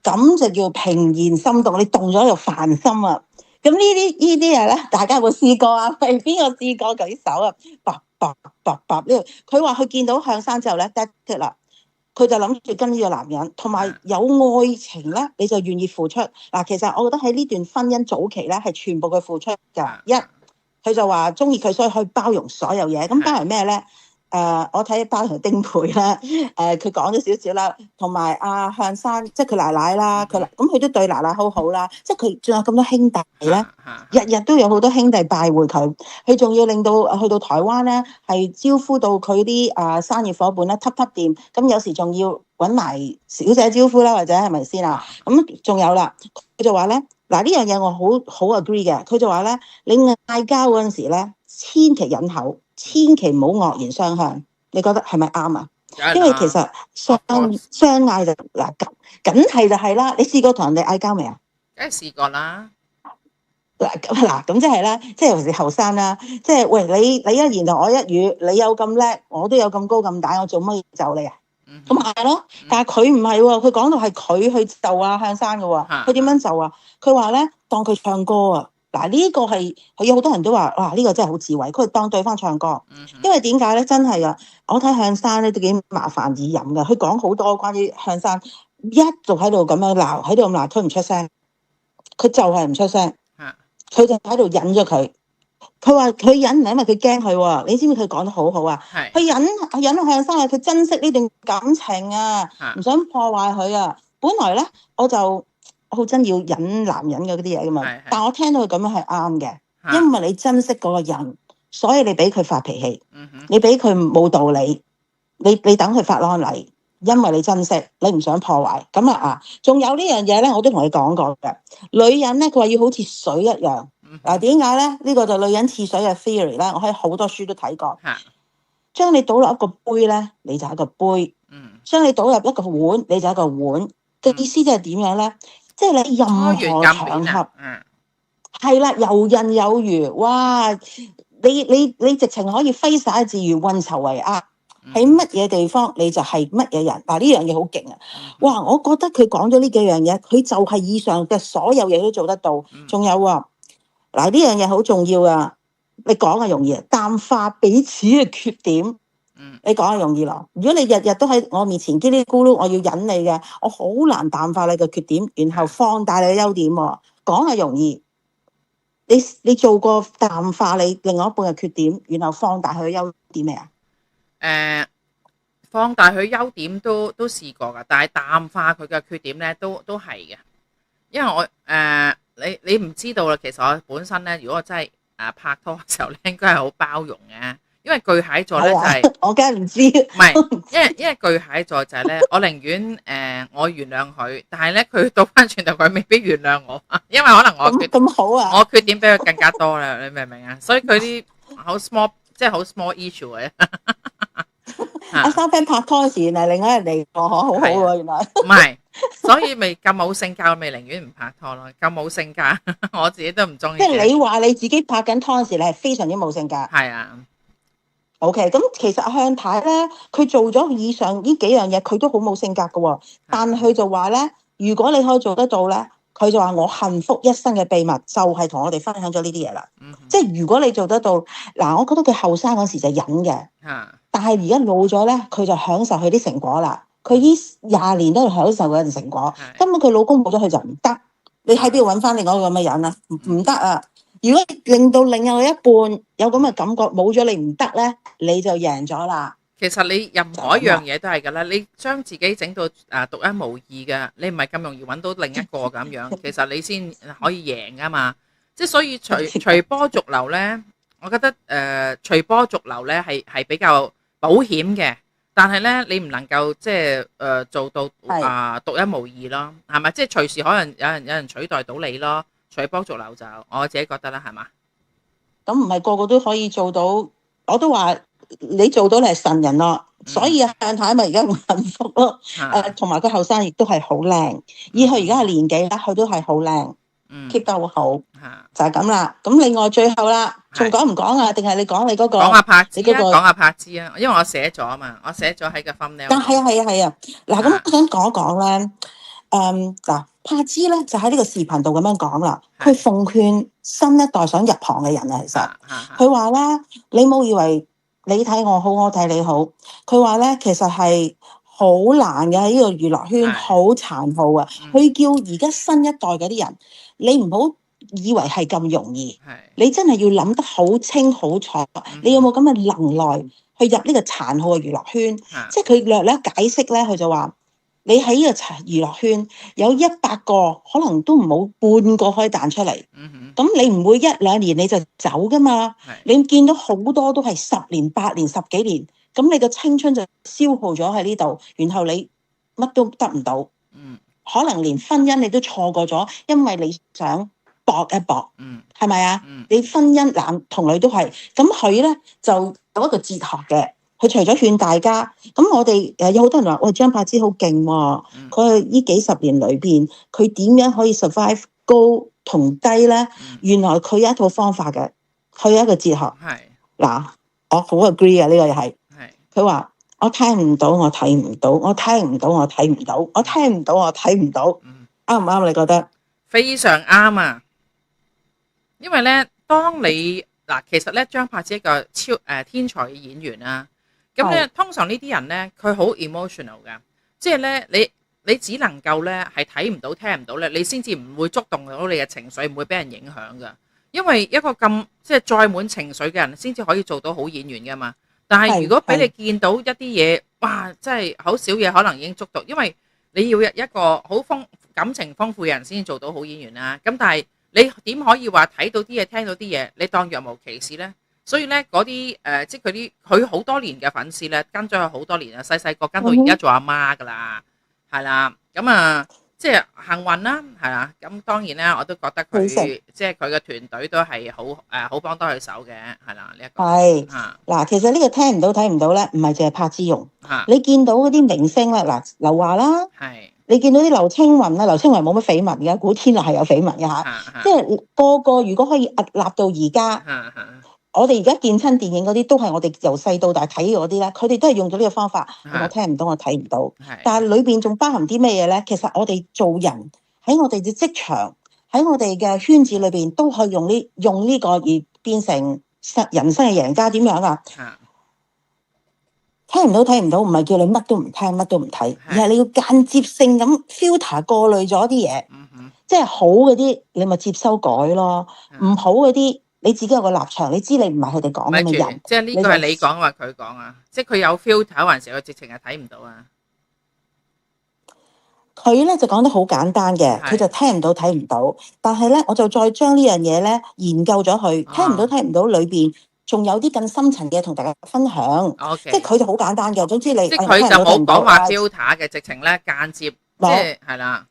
咁就叫平然心動。你動咗就煩心啊！咁呢啲嘢咧，大家有冇試過啊？係邊個試過舉手啊？卜卜卜卜呢度，佢話佢見到向山之後咧 that's it 啦，佢就諗住跟呢個男人，同埋有愛情咧，你就願意付出嗱。其實我覺得喺呢段婚姻早期咧，係全部嘅付出㗎。佢就話中意佢，所以可以包容所有嘢。咁包容咩咧？我睇包容丁培啦，佢講咗少少啦，同埋阿向山，即係佢奶奶啦，佢都對奶奶好好啦。即係佢仲有咁多兄弟咧，日日都有好多兄弟拜會佢，佢仲要令到去到台灣咧，係招呼到佢啲生意伙伴咧，揼揼掂。咁有時仲要揾埋小姐招呼啦，或者係咪先啊？咁仲有啦，佢就話咧。嗱，呢樣嘢我好 agree 嘅，佢就話咧，你嗌交嗰陣時咧，千祈忍口，千祈唔好惡言相向。你覺得係咪啱啊？因為其實相嗌就嗱，梗係就係啦。你試過同人哋嗌交未啊？梗係試過啦。咁即係咧，即係尤其是後生啦，即係喂你一言同我一語，你有咁叻，我都有咁高咁大，我做乜要就你啊？咁係咯，但係佢唔係喎，佢講到係佢去就向山嘅喎，佢點樣就啊？佢話咧，當佢唱歌啊，嗱呢個係佢有好多人都話，哇呢個真係好智慧，佢當對方唱歌，因為點解咧？真係啊，我睇向山咧都幾麻煩易飲嘅，佢講好多關於向山，一直喺度咁樣鬧，喺度咁鬧，佢唔出聲，佢就係唔出聲，佢就喺度忍咗佢。佢話佢忍唔係因為佢驚佢喎，你知唔知佢講得好好啊？佢忍到向山啊，佢珍惜呢段感情啊，唔想破壞佢啊。本來咧我好憎要忍男人嘅嗰啲嘢噶嘛，但我聽到佢咁樣係啱嘅，因為你珍惜嗰個人，所以你俾佢發脾氣，你俾佢冇道理，你等佢發安嚟，因為你珍惜，你唔想破壞。咁啊仲有呢樣嘢咧，我都同你講過嘅，女人咧佢話要好似水一樣。嗱，點解咧？呢個就女人似水嘅 theory 咧，我喺好多書都睇過。將你倒落一個杯咧，你就係一個杯；將你倒入一個碗，你就係一個碗。嘅意思即係點樣咧？即係你任何場合，係啦，游刃有餘。哇！你直情可以揮灑自如，運籌帷幄。喺乜嘢地方你就係乜嘢人。嗱，呢樣嘢好勁啊！哇！我覺得佢講咗呢幾樣嘢，佢就係以上嘅所有嘢都做得到。仲有啊！嗱，呢樣嘢好重要啊！你講係容易，淡化彼此嘅缺點。你講係容易咯。如果你日日都喺我面前嘰哩咕嚕，我要忍你嘅，我好難淡化你嘅缺點，然後放大你嘅優點。講係容易，你做過淡化你另外一半嘅缺點，然後放大佢嘅優點未啊？放大佢優點都試過㗎，但係淡化佢嘅缺點咧都係嘅，因為我你唔知道啦。其實我本身咧，如果我真係拍拖嘅時候咧，應該係好包容嘅，因為巨蟹座咧就係、啊，我梗係唔知，唔係，因為巨蟹座就係咧，我寧願我原諒佢，但係咧佢倒翻轉頭佢未必原諒我，因為可能咁好啊！我缺點比佢更加多啦，你明唔明啊？所以佢啲好 small，即係好 small issue 嘅。阿三 friend 拍拖時，原來另外人嚟個，好好喎，原來。唔係，所以咪咁冇性格，咪寧願唔拍拖咯。咁冇性格，我自己都唔中意。即係你話你自己拍緊拖時，你係非常之冇性格。係啊。OK，咁其實阿向太咧，佢做咗以上呢幾樣嘢，佢都好冇性格嘅喎。但係佢就話咧，如果你可以做得到咧，佢就話我幸福一生嘅秘密就係同我哋分享咗呢啲嘢啦。即係如果你做得到，嗱，我覺得佢後生嗰時就忍嘅，但係而家老咗咧，佢就享受佢啲成果啦。佢呢20年都係享受嗰陣成果，根本佢老公冇咗佢就唔得。你喺邊度揾翻另外一個咁嘅人啊？唔得啊！如果令到另外一半有咁嘅感覺，冇咗你唔得咧，你就贏咗啦。其實你任何一樣嘢都係㗎啦，你將自己整到獨一無二嘅，你唔係咁容易揾到另一個咁樣，其實你先可以贏㗎嘛。即係所以隨波逐流咧，我覺得隨波逐流咧係比較保險嘅，但係咧你唔能夠即係做到獨一無二咯，係咪？即係隨時可能有人取代到你咯。隨波逐流就我自己覺得啦，係嘛？咁唔係個個都可以做到，我都話你做到你係神人咯。所以向太咪而家咁幸福咯。同埋佢後生亦都係好靚，以佢而家嘅年紀咧，佢都係好靚，keep 得好好，就係咁啦。咁另外最後啦，仲講唔講啊？定係你講你嗰個？講下柏芝啊，講下柏芝啊，因為我寫咗啊嘛，我寫咗喺個 thumbnail。但係啊，嗱，咁我想講一講咧。嗱，柏芝咧就喺呢個視頻度咁樣講啦，佢奉勸新一代想入行嘅人啊，其實佢話咧，你冇以為你睇我好，我睇你好，佢話咧其實係好難嘅，喺呢個娛樂圈好殘酷啊，佢叫而家新一代嗰啲人，你唔好以為係咁容易，你真係要諗得好清好楚，你有冇咁嘅能耐去入呢個殘酷嘅娛樂圈？即係佢略解釋咧，佢就話。你喺呢個娛樂圈有100個，可能都唔好半個可以彈出嚟。咁你唔會1-2年你就走噶嘛？你見到好多都係10年、8年、10幾年，咁你個青春就消耗咗喺呢度，然後你乜都得唔到。可能連婚姻你都錯過咗，因為你想搏一搏。係咪啊？你婚姻男同女都係，咁佢咧就有一個哲學嘅。佢除咗勸大家，咁我哋有好多人話：喂，張柏芝好勁喎！佢係呢幾十年裏邊，佢點樣可以 survive 高同低咧？原來佢有一套方法嘅，佢有一個哲學。嗱，我好 agree 啊！呢個又係。佢話：我聽唔到，我睇唔到；我聽唔到，我睇唔到；我聽唔到，我睇唔到。啱唔啱？你覺得？非常啱啊！因為咧，當你嗱，其實咧，張柏芝一個天才嘅演員啊。咁咧，通常呢啲人咧，佢好 emotional 㗎，即係咧，你只能夠咧係睇唔到、聽唔到咧，你先至唔會觸動到你嘅情緒，唔會俾人影響㗎。因為一個咁即係載滿情緒嘅人，先至可以做到好演員㗎嘛。但係如果俾你見到一啲嘢，哇，真係好少嘢可能已經觸動，因為你要一個好感情豐富嘅人先至做到好演員啦。咁但係你點可以話睇到啲嘢、聽到啲嘢，你當若無其事咧？所以咧，嗰啲即係佢好多年嘅粉絲咧，跟咗佢好多年啊，細細個跟到而家做阿媽噶啦，係啦，咁啊，即係幸運啦，係啦，咁當然咧，我都覺得佢即係佢嘅團隊都係好幫得佢手嘅，係啦，呢一個係嗱，其實呢個聽唔到睇唔到咧，唔係淨係柏芝用，你見到嗰啲明星啦，嗱，劉華啦，你見到啲劉青雲啦，劉青雲冇乜緋聞嘅，古天樂係有緋聞嘅嚇，即係個個如果可以屹立到而家。我哋而家見親電影嗰啲都係我哋由細到大睇嗰啲咧，佢哋都係用咗呢個方法。我聽唔到，我睇唔到。但係裏邊仲包含啲咩嘢咧？其實我哋做人喺我哋嘅職場，喺我哋嘅圈子裏邊都可以用呢個而變成人生嘅贏家。點樣啊？聽唔到睇唔到，唔係叫你乜都唔聽乜都唔睇，而係你要間接性咁 filter 過濾咗啲嘢。即係好嗰啲你咪接收改咯，唔好嗰啲。你自己有個立場，你知你唔係佢哋講嘅人，即係呢個係你講話佢講啊，即係佢有 filter 還是佢直情係睇唔到啊？佢咧就講得好簡單嘅，佢就聽唔到睇唔到，但係咧我就再將呢樣嘢咧研究咗佢，聽唔到睇唔到裏邊仲有啲更深層嘅同大家分享。即係 OK，佢就好簡單嘅，總之你即係佢就冇講話 filter 嘅，直情咧間接，即係係啦。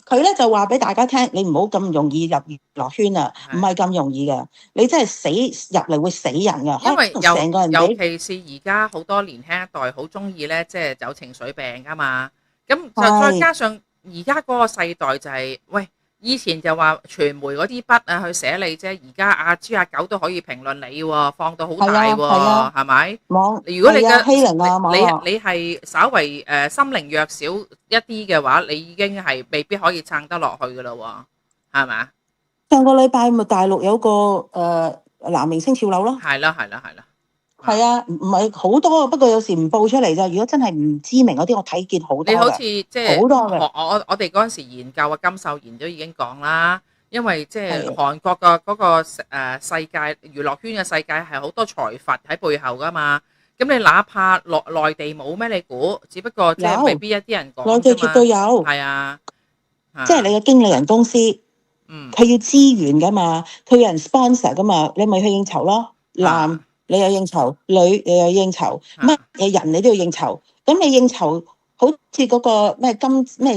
佢咧就話俾大家聽，你唔好咁容易入娛樂圈啊，唔係咁容易嘅，你真係死入嚟會死人㗎。因為成個人尤其是而家好多年輕一代好中意咧，即係有情緒病㗎嘛。咁就再加上而家嗰個世代就係、喂，以前就話傳媒嗰啲筆啊去寫你啫，而家阿豬阿狗都可以評論你喎，放到好大喎，係咪？如果你嘅欺凌啊，你係稍為心靈弱小一啲嘅話，你已經係未必可以撐得落去㗎啦喎，係咪？上個禮拜咪大陸有個男明星跳樓咯，係啦。係啊，唔係好多，不過有時唔報出嚟咋。如果真係唔知名嗰啲，我睇見好多嘅。你好似即係好多嘅。我哋嗰陣時研究啊，金秀賢都已經講啦，因為即係韓國嘅嗰個世界娛樂圈嘅世界係好多財閥喺背後噶嘛。咁你哪怕內地冇咩？你估？只不過即係未必一啲人講啫嘛。內地絕對有。係啊，即係你嘅經理人公司，佢要資源噶嘛，佢有人 sponsor 噶嘛，你咪去應酬咯，男。你有應酬，女你有應酬，乜嘢人你都要應酬。咁你應酬好似嗰個咩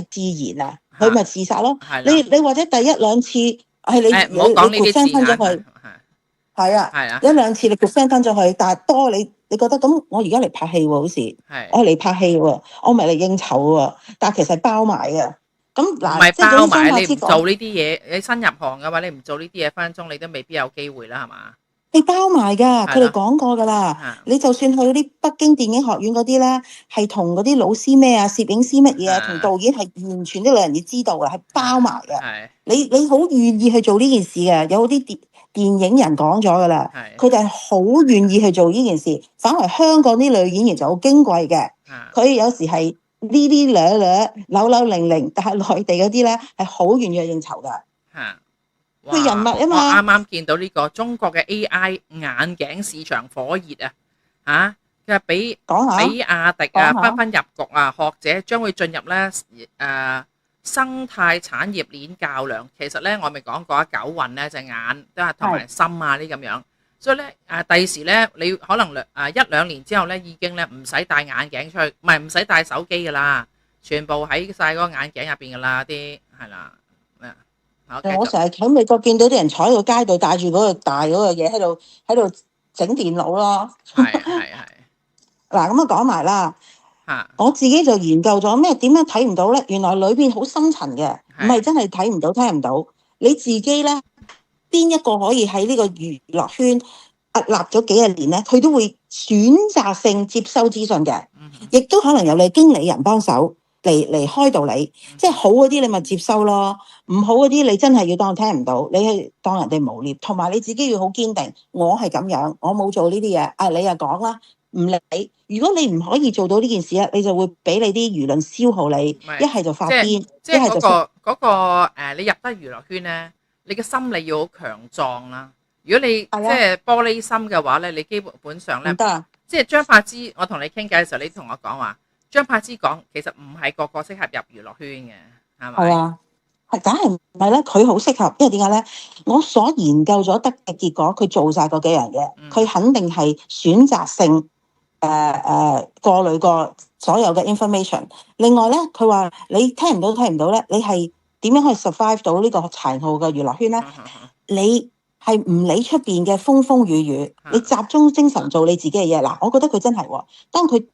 自然啊，佢咪自殺咯。你或者第一兩次係你唔好講呢啲 send 翻咗去，係啊，一兩次你 send 翻咗去，但係多你覺得咁，我而家嚟拍戲喎，好似我嚟拍戲喎，我咪嚟應酬喎，但係其實係包埋嘅。咁嗱，唔係包埋，你唔做呢啲嘢，你新入行嘅話，你唔做呢啲嘢，分分鐘你都未必有機會啦，係嘛？你包埋㗎，佢哋講過㗎啦。你就算去嗰啲北京電影學院嗰啲咧，係同嗰啲老師咩啊、攝影師乜嘢啊，同導演係完全啲兩人要知道嘅，係包埋嘅。你好願意去做呢件事嘅，有啲電影人講咗㗎啦，佢哋係好願意去做呢件事。反為香港啲女演員就好矜貴嘅，佢有時係呢啲扭扭零零，但係內地嗰啲咧係好願意去應酬㗎。佢人物啊嘛，我啱啱見到呢個中國嘅 AI 眼鏡市場火熱啊！佢話比亞迪啊紛紛入局啊，學者將會進入咧生態產業鏈較量。其實咧我咪講過九運咧隻眼都係同埋心啊呢咁樣，所以咧第時咧你可能一兩年之後咧已經咧唔使戴眼鏡出去，唔使帶手機噶啦，全部喺晒嗰個眼鏡入邊噶啦啲係啦。我成日喺美國見到啲人坐喺個街度帶住嗰個大嗰個嘢喺度整電腦咯。係。嗱咁啊講埋啦。我自己就研究咗點樣睇唔到咧？原來裏邊好深層嘅，唔係真係睇唔到、聽唔到。你自己咧，邊一個可以喺呢個娛樂圈屹立咗幾十年咧？佢都會選擇性接收資訊嘅，亦都可能有你經理人幫手。嚟開導你，即係好嗰啲你咪接收咯，唔好嗰啲你真係要當聽唔到，你係當人哋無聊，同埋你自己要好堅定，我係咁樣，我冇做呢啲嘢，你又講啦，唔理。如果你唔可以做到呢件事咧，你就會俾你啲輿論消耗你，一係就發癲，一係就嗰個你入得娛樂圈咧，你嘅心理要好強壯啦。如果你即係玻璃心嘅話咧，你基本上咧，即係張柏芝，我同你傾偈嘅時候，你同我講話。張柏芝講，其實唔係個個適合入娛樂圈嘅，係咪？係啊，係梗係唔係咧？佢好適合，因為點解咧？我所研究咗得嘅結果，佢做晒嗰幾樣嘢，佢肯定係選擇性過濾過所有嘅 information。另外咧，佢話你聽唔到咧，你係點樣可以 survive 到呢個殘酷嘅娛樂圈咧？你係唔理出邊嘅風風雨雨，你集中精神做你自己嘅嘢。嗱，我覺得佢真係喎，當佢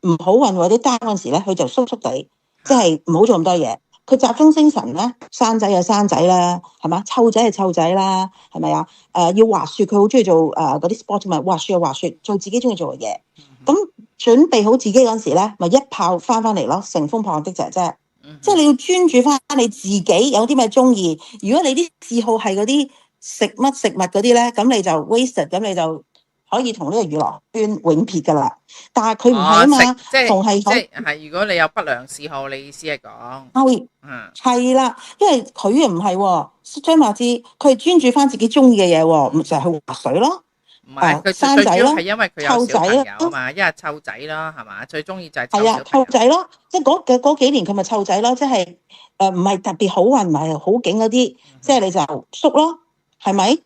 唔好運或者單嗰陣時咧，佢就縮縮地，即係唔好做咁多嘢。佢集中精神咧，生仔就生仔啦，係嘛？湊仔就湊仔啦，係咪啊？要滑雪，佢好中意做嗰啲 sport 咪滑雪，做自己中意做嘅嘢。咁準備好自己嗰陣時咧，咪一炮翻嚟咯，乘風破浪的姐姐。即係你要專注翻你自己有啲咩中意。如果你啲嗜好係嗰啲食物嗰啲咧，咁你就 wasted，咁你就可以同呢個娛樂圈永撇噶啦，但係佢唔係啊嘛，同係如果你有不良嗜好，你意思係講係啦，因為佢又唔係喎，張柏芝佢係專注翻自己中意嘅嘢喎，咪就係去滑水咯，唔係佢生仔咯，係因為佢有小朋友啊嘛，一係湊仔啦，係嘛，最中意就係湊仔咯，即係嗰幾年佢咪湊仔咯，即係唔係特別好運，唔係好景嗰啲，即係你就縮咯，係咪？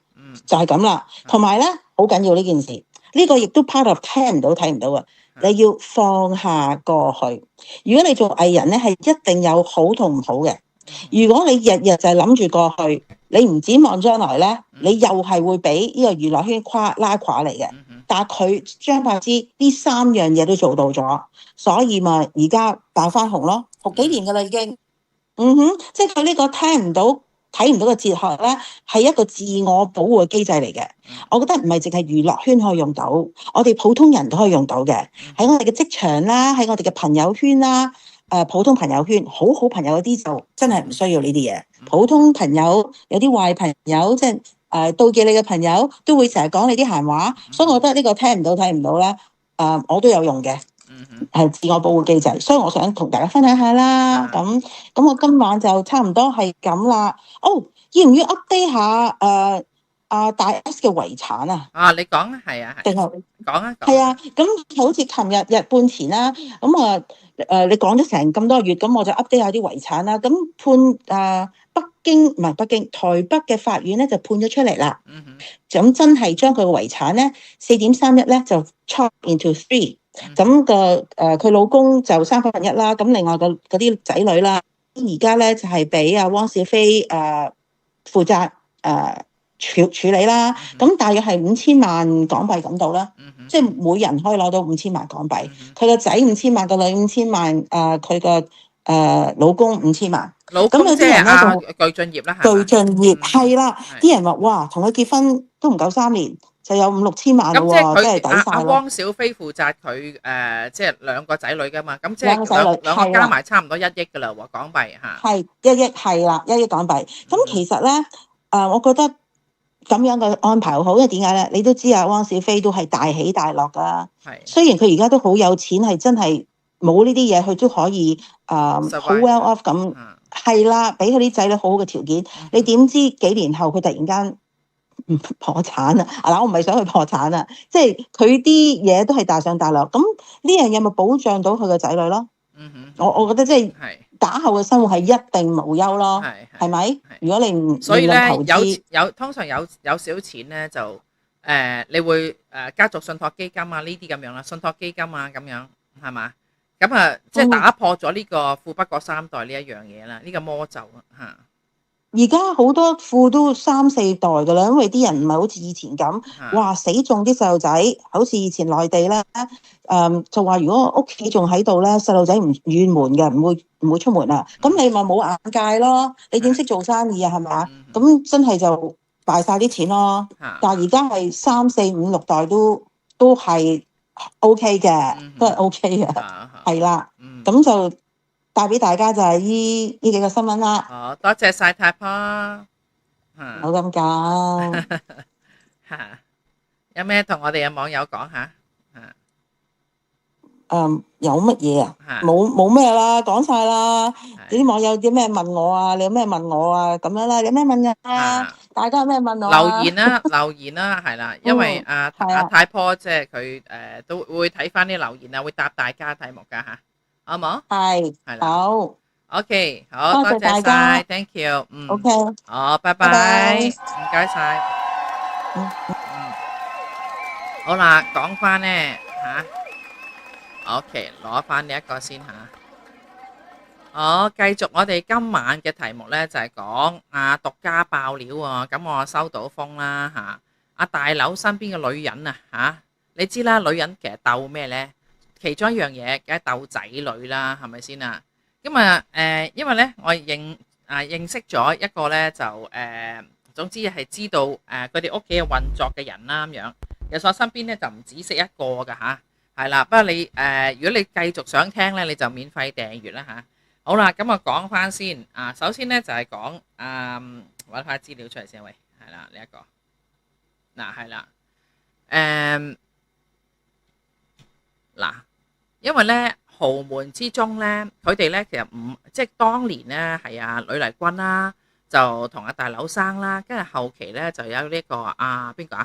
就係咁啦。同埋咧，好緊要呢件事，呢個亦都 part of 聽唔到睇唔到啊！你要放下過去。如果你做藝人咧，係一定有好同唔好嘅。如果你日日就係諗住過去，你唔指望將來咧，你又係會俾呢個娛樂圈拉垮嚟嘅。但係佢張柏芝呢3樣嘢都做到咗，所以咪而家爆翻紅咯，紅幾年噶啦已經。即係佢呢個聽唔到睇唔到嘅哲學咧，係一個自我保護嘅機制嚟嘅。我覺得唔係淨係娛樂圈可以用到，我哋普通人都可以用到嘅。喺我哋嘅職場啦，喺我哋嘅朋友圈啦，普通朋友圈，好朋友嗰啲就真係唔需要呢啲嘢。普通朋友有啲壞朋友，即係妒忌你嘅朋友，都會成日講你啲閒話，所以我覺得呢個聽唔到睇唔到咧，我都有用嘅。係自我保護機制，所以我想同大家分享下啦。咁我今晚就差唔多係咁啦。要唔要 update 下大 S 嘅遺產啊？你講啊，係啊，定係講啊，係啊。咁好似琴日日半前啦，咁你講咗成咁多月，咁我就 update 下啲遺產啦。咁判台北嘅法院咧就判咗出嚟啦。咁真係將佢嘅遺產咧4.31咧就 chop into 3。咁佢老公就1/3啦，咁另外嗰啲仔女啦，而家咧就係俾汪小菲負責處理啦。咁大約係5000萬港幣咁到啦，即係每人可以攞到5000萬港幣。佢個仔5000萬，個女5000萬，佢個老公5000萬。老公即係具俊曄啦，具俊曄係啦，啲人話哇，同佢結婚都唔夠3年。就有5-6千萬咯喎，真係抵晒咯。汪小菲負責佢即係2個仔女噶嘛，咁即係兩個加埋差唔多1億噶啦喎，港幣嚇。係1億，係啦，1億港幣。咁其實咧，我覺得咁樣嘅安排好好，因為點解咧？你都知汪小菲都係大起大落噶。係。雖然佢而家都好有錢，係真係冇呢啲嘢，佢都可以好 well off 咁。係啦，俾佢啲仔女好好嘅條件。你點知幾年後佢突然間破產啊！嗱，我唔係想去破產啊，即係佢啲嘢都係大上大落，咁呢樣嘢咪保障到佢個仔女咯。我覺得即係打後嘅生活係一定無憂咯，係咪？如果你唔所以咧通常有少錢咧就你會家族信託基金啊呢啲咁樣啦，信託基金啊咁樣係嘛？咁即係打破咗呢個富不過三代呢一樣嘢啦，呢個魔咒嚇。而家好多富都3-4代噶啦，因為啲人唔係好似以前咁，哇死中啲細路仔，好似以前內地咧，就話如果屋企仲喺度咧，細路仔唔遠門嘅，唔會出門啊。咁你咪冇眼界咯，你點識做生意啊？係咪？咁真係就敗晒啲錢咯。但係而家係3、4、5、6代都係 OK 嘅，都係 OK 嘅，係啦。咁就帶俾大家就係呢幾個新聞啦。多謝晒太婆。冇咁講。有咩同我哋嘅網友講下？有乜嘢啊？冇咩啦，講晒啦。啲網友有啲咩問我啊？你有咩問我啊？咁樣啦，有咩問啊？大家有咩問我啊？留言啦，係啦，因為太婆即係佢都會睇翻啲留言啊，會答大家題目噶吓。好冇？係啦。好 ，OK， 好，多謝大家 ，Thank you，OK， 好，拜拜，唔該晒，好啦，講翻咧吓 ，OK， 攞翻呢一個先吓，好，繼續我哋今晚嘅題目咧就係講獨家爆料喎，咁我收到風啦吓，阿大劉身邊嘅女人啊吓，你知啦，女人其實鬥咩咧？其中一樣嘢，梗係鬥仔女啦，係咪先啊？咁因為咧，我認識咗一個咧，就總之係知道佢哋屋企嘅運作嘅人啦，咁樣。其實我身邊咧就唔止識一個噶吓，係啦。不過你如果你繼續想聽咧，你就免費訂閱啦吓。好啦，咁我講翻先啊。首先咧就係講揾翻資料出嚟先，喂，係啦呢一個，嗱係啦，嗱，因為咧豪門之中咧，佢哋咧其實唔即係當年咧係呂麗君啦，就同阿大劉生啦，跟住後期咧就有呢個邊個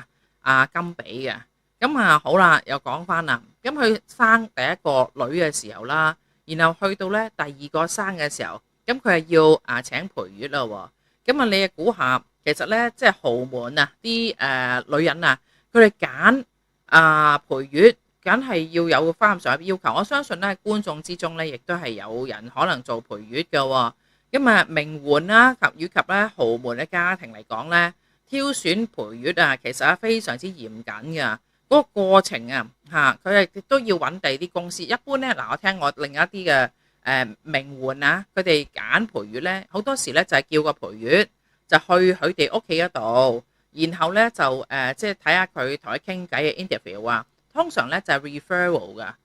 金比嘅，咁好啦，又講翻啦，咁佢生第一個女嘅時候啦，然後去到咧第二個生嘅時候，咁佢係要請陪月啦喎，咁你估下其實咧即係豪門啊，啲女人啊，佢哋揀陪月，梗係要有翻咁上下要求。我相信咧觀眾之中咧，亦都係有人可能做陪月嘅喎。咁啊名媛啦以及咧豪門嘅家庭嚟講咧，挑選陪月啊，其實係非常之嚴謹㗎。嗰個過程啊，佢係亦都要揾第啲公司。一般咧，嗱我聽我另一啲嘅名媛啊，佢哋揀陪月咧，好多時咧就係叫個陪月就去佢哋屋企嗰度，然後咧就即係睇下佢同佢傾偈嘅 interview 啊。通常咧就係 referral 噶，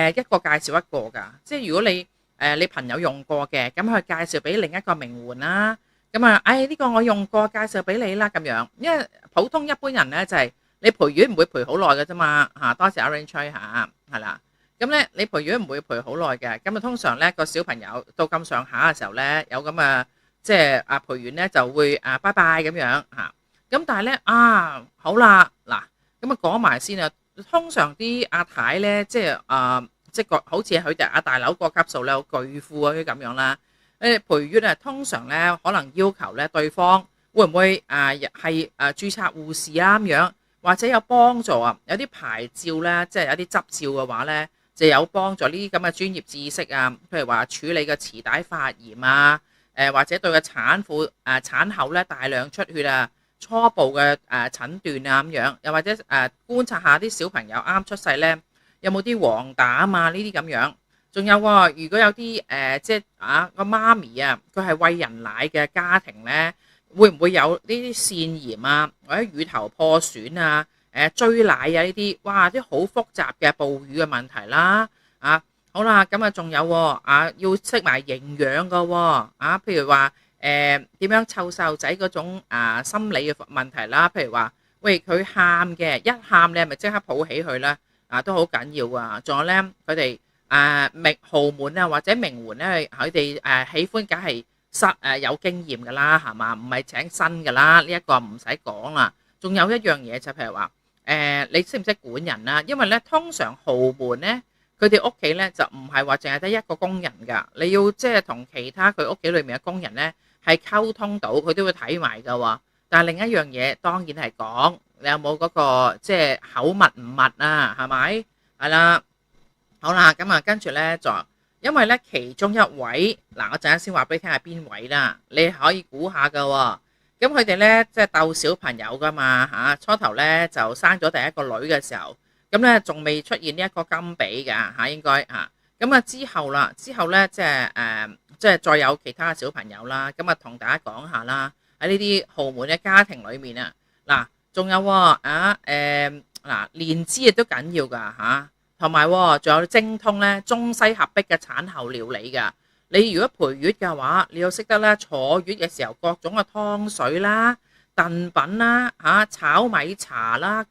一個介紹一個噶。即係如果你朋友用過嘅，咁佢介紹俾另一個名媛啦。咁啊，呢個我用過，介紹俾你啦咁樣。因為普通一般人咧就係你陪月唔會陪好耐嘅啫嘛嚇。多謝阿 Rain 吹嚇，係啦。咁咧你陪月唔會陪好耐嘅。咁啊通常咧個小朋友到咁上下嘅時候咧，有咁嘅即係陪完咧就會拜拜咁樣嚇。咁但係咧好啦嗱，咁啊講埋先啊。通常啲阿太咧，即係即係好似佢哋阿大樓個級數咧，有巨富嗰啲咁樣啦。陪月啊，通常咧可能要求咧對方會唔會係註冊護士啊咁樣，或者有幫助啊，有啲牌照咧，即係有啲執照嘅話咧，就有幫助呢啲咁嘅專業知識啊，譬如話處理個臍帶發炎啊，或者對個產婦產後咧大量出血啊。初步嘅診斷啊咁樣，又或者觀察下啲小朋友啱出世咧，有冇啲黃疸啊呢啲咁樣。仲有喎，如果有啲即係個媽咪啊，佢係餵人奶嘅家庭咧，會唔會有呢啲腺炎啊，或者乳頭破損啊、追奶啊呢啲？哇！啲好複雜嘅哺乳嘅問題啦。好啦，咁仲有要識埋營養㗎喎。譬如話。點樣湊細路仔嗰種心理嘅問題啦，譬如話，喂佢喊嘅，一喊你係咪即刻抱起佢啦？都好緊要啊！仲有咧，佢哋豪門啊或者名媛咧，佢哋喜歡梗係有經驗噶啦，係嘛？唔係請新噶啦，呢一個唔使講啦。仲有一樣嘢就譬如話，你識唔識管人啊？因為咧，通常豪門咧，佢哋屋企咧就唔係話淨係得一個工人噶，你要即係同其他佢屋企裏面嘅工人咧。係溝通到，佢都會睇埋噶喎。但係另一樣嘢，當然係講你有冇嗰個即係口密唔密啊？係咪？係啦，好啦，咁跟住咧就，因為咧其中一位嗱，我陣間先話俾你聽係邊位啦，你可以估下噶喎。咁佢哋咧即係鬥小朋友噶嘛嚇，初頭咧就生咗第一個女嘅時候，咁咧仲未出現呢一個金比㗎嚇，應該嚇。咁之後咧即係再有其他小朋友啦，咁同大家講下啦，喺呢啲豪門嘅家庭裏面嗱，仲有年資亦都緊要噶嚇，同埋仲有精通咧中西合璧嘅產後料理噶。你如果陪月嘅話，你要識得咧坐月嘅時候各種嘅湯水啦、燉品啦、炒米茶啦、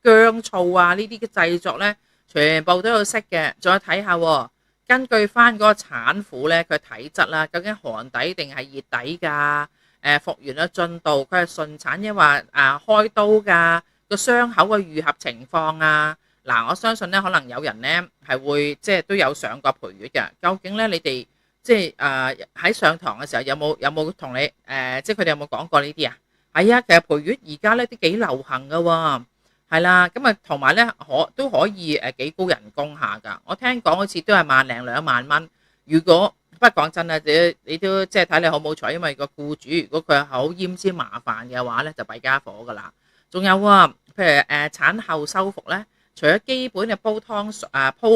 薑醋呢啲嘅製作咧，全部都要識嘅。仲有睇下根據翻嗰個產婦咧，佢體質啦，究竟寒底定係熱底㗎？復原嘅進度，佢係順產抑或開刀㗎？個傷口嘅愈合情況啊，我相信咧，可能有人咧係會即係都有上過陪月嘅。究竟咧，你哋即係喺上堂嘅時候有冇同你即係佢哋有冇講過呢啲啊？係啊，其實陪月而家咧都幾流行㗎喎。係啦，咁同埋咧都可以幾高人工下噶。我聽講好似都係萬零2萬蚊。如果不過講真啦，你都即係睇你好冇彩，因為個僱主如果佢係好奄尖麻煩嘅話咧，就弊家伙噶啦。仲有譬如產後修復咧，除咗基本嘅煲湯水煲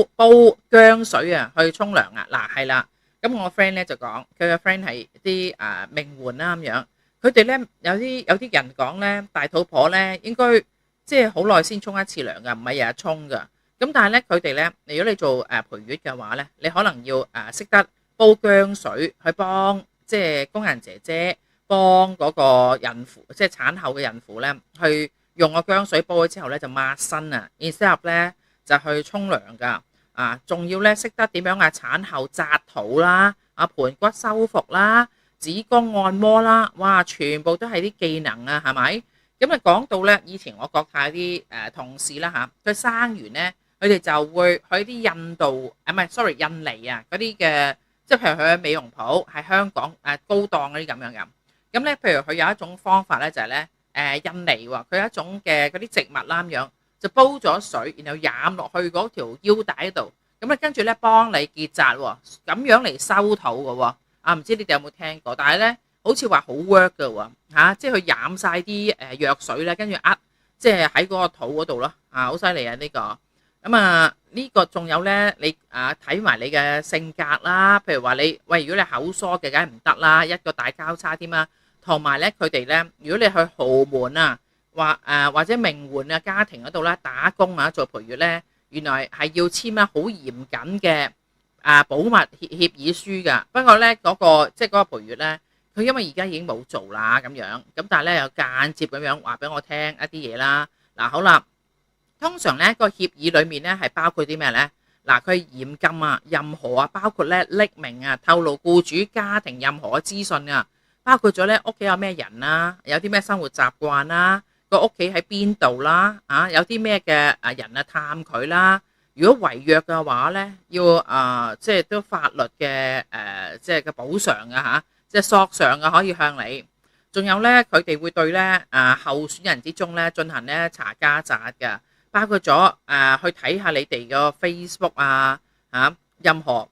薑水去沖涼係啦。咁我 friend 咧就講佢嘅 friend 係啲名媛啦咁樣，佢哋咧有啲人講咧大肚婆咧應該。即係好耐先沖一次涼噶，唔係日日沖噶。咁但係咧，佢哋咧，如果你做陪月嘅話咧，你可能要識得煲薑水去幫即係工人姐姐幫嗰個孕婦，即係產後嘅孕婦咧，去用個薑水煲咗之後咧就抹身啊，然之後咧就去沖涼噶。仲要咧識得點樣產後紮肚啦，盆骨修復啦，子宮按摩啦，哇，全部都係啲技能啊，係咪？咁講到咧，以前我國泰啲同事啦佢生完咧，佢哋就會去啲印尼嗰啲嘅，即係譬如佢去美容鋪，係香港高檔嗰啲咁樣嘅。咁咧，譬如佢有一種方法咧，就係咧印尼喎，佢有一種嘅嗰啲植物啦咁樣，就煲咗水，然後飲落去嗰條腰帶度，咁咧跟住咧幫你結紮喎，咁樣嚟收肚嘅喎。啊，唔知你哋有冇聽過？但係咧，好似話好 work 嘅喎，即係佢飲晒啲藥水咧，跟住即係喺嗰個肚嗰度咯，好犀利啊呢個！咁啊，呢個仲有咧，你睇埋你嘅性格啦，譬如話你喂，如果你口疏嘅，梗係唔得啦，一個大交叉添啦。同埋咧，佢哋咧，如果你去豪門啊，或者名媛啊家庭嗰度咧打工啊做陪月咧，原來係要簽好嚴謹嘅保密協議書㗎。不過咧即係嗰個陪月咧，佢因為而家已經冇做啦咁樣，咁但係咧又間接咁樣話俾我聽一啲嘢啦。嗱，好啦。通常咧個協議裡面咧係包括啲咩咧？嗱，佢嚴禁啊，任何包括咧匿名啊，透露僱主家庭任何嘅資訊啊，包括咗咧屋企有咩人啦，有啲咩生活習慣啦，個屋企喺邊度啦，有啲咩嘅人探佢啦。如果違約嘅話咧，要即係都法律嘅即係嘅補償嘅即係索償嘅可以向你。仲有咧，佢哋會對咧候選人之中咧進行咧查家宅嘅。包括咗去睇下你哋個 Facebook 任何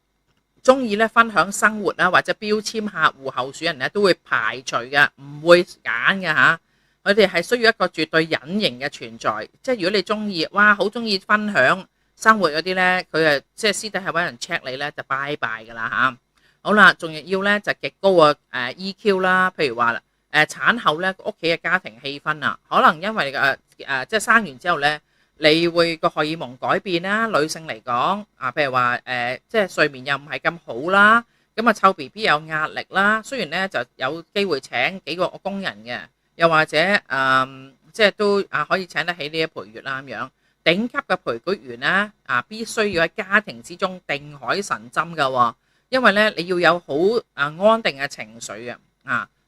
中意咧分享生活或者標籤客戶候選人咧都會排除嘅，唔會揀嘅嚇。佢哋係需要一個絕對隱形嘅存在，即係如果你中意，好中意分享生活嗰啲咧，佢即係私底下揾人 check 你咧就拜拜㗎啦嚇。好啦，仲要咧就極高嘅EQ 啦，譬如話產後咧屋企嘅家庭氣氛可能因為即係生完之後咧。你會個荷爾蒙改變啦，女性嚟講譬如話即係睡眠又唔係咁好啦，咁湊 B B 有壓力啦。雖然咧就有機會請幾個工人嘅，又或者即係都可以請得起呢一陪月啦咁樣。頂級嘅陪月員咧必須要喺家庭之中定海神針㗎喎，因為咧你要有好安定嘅情緒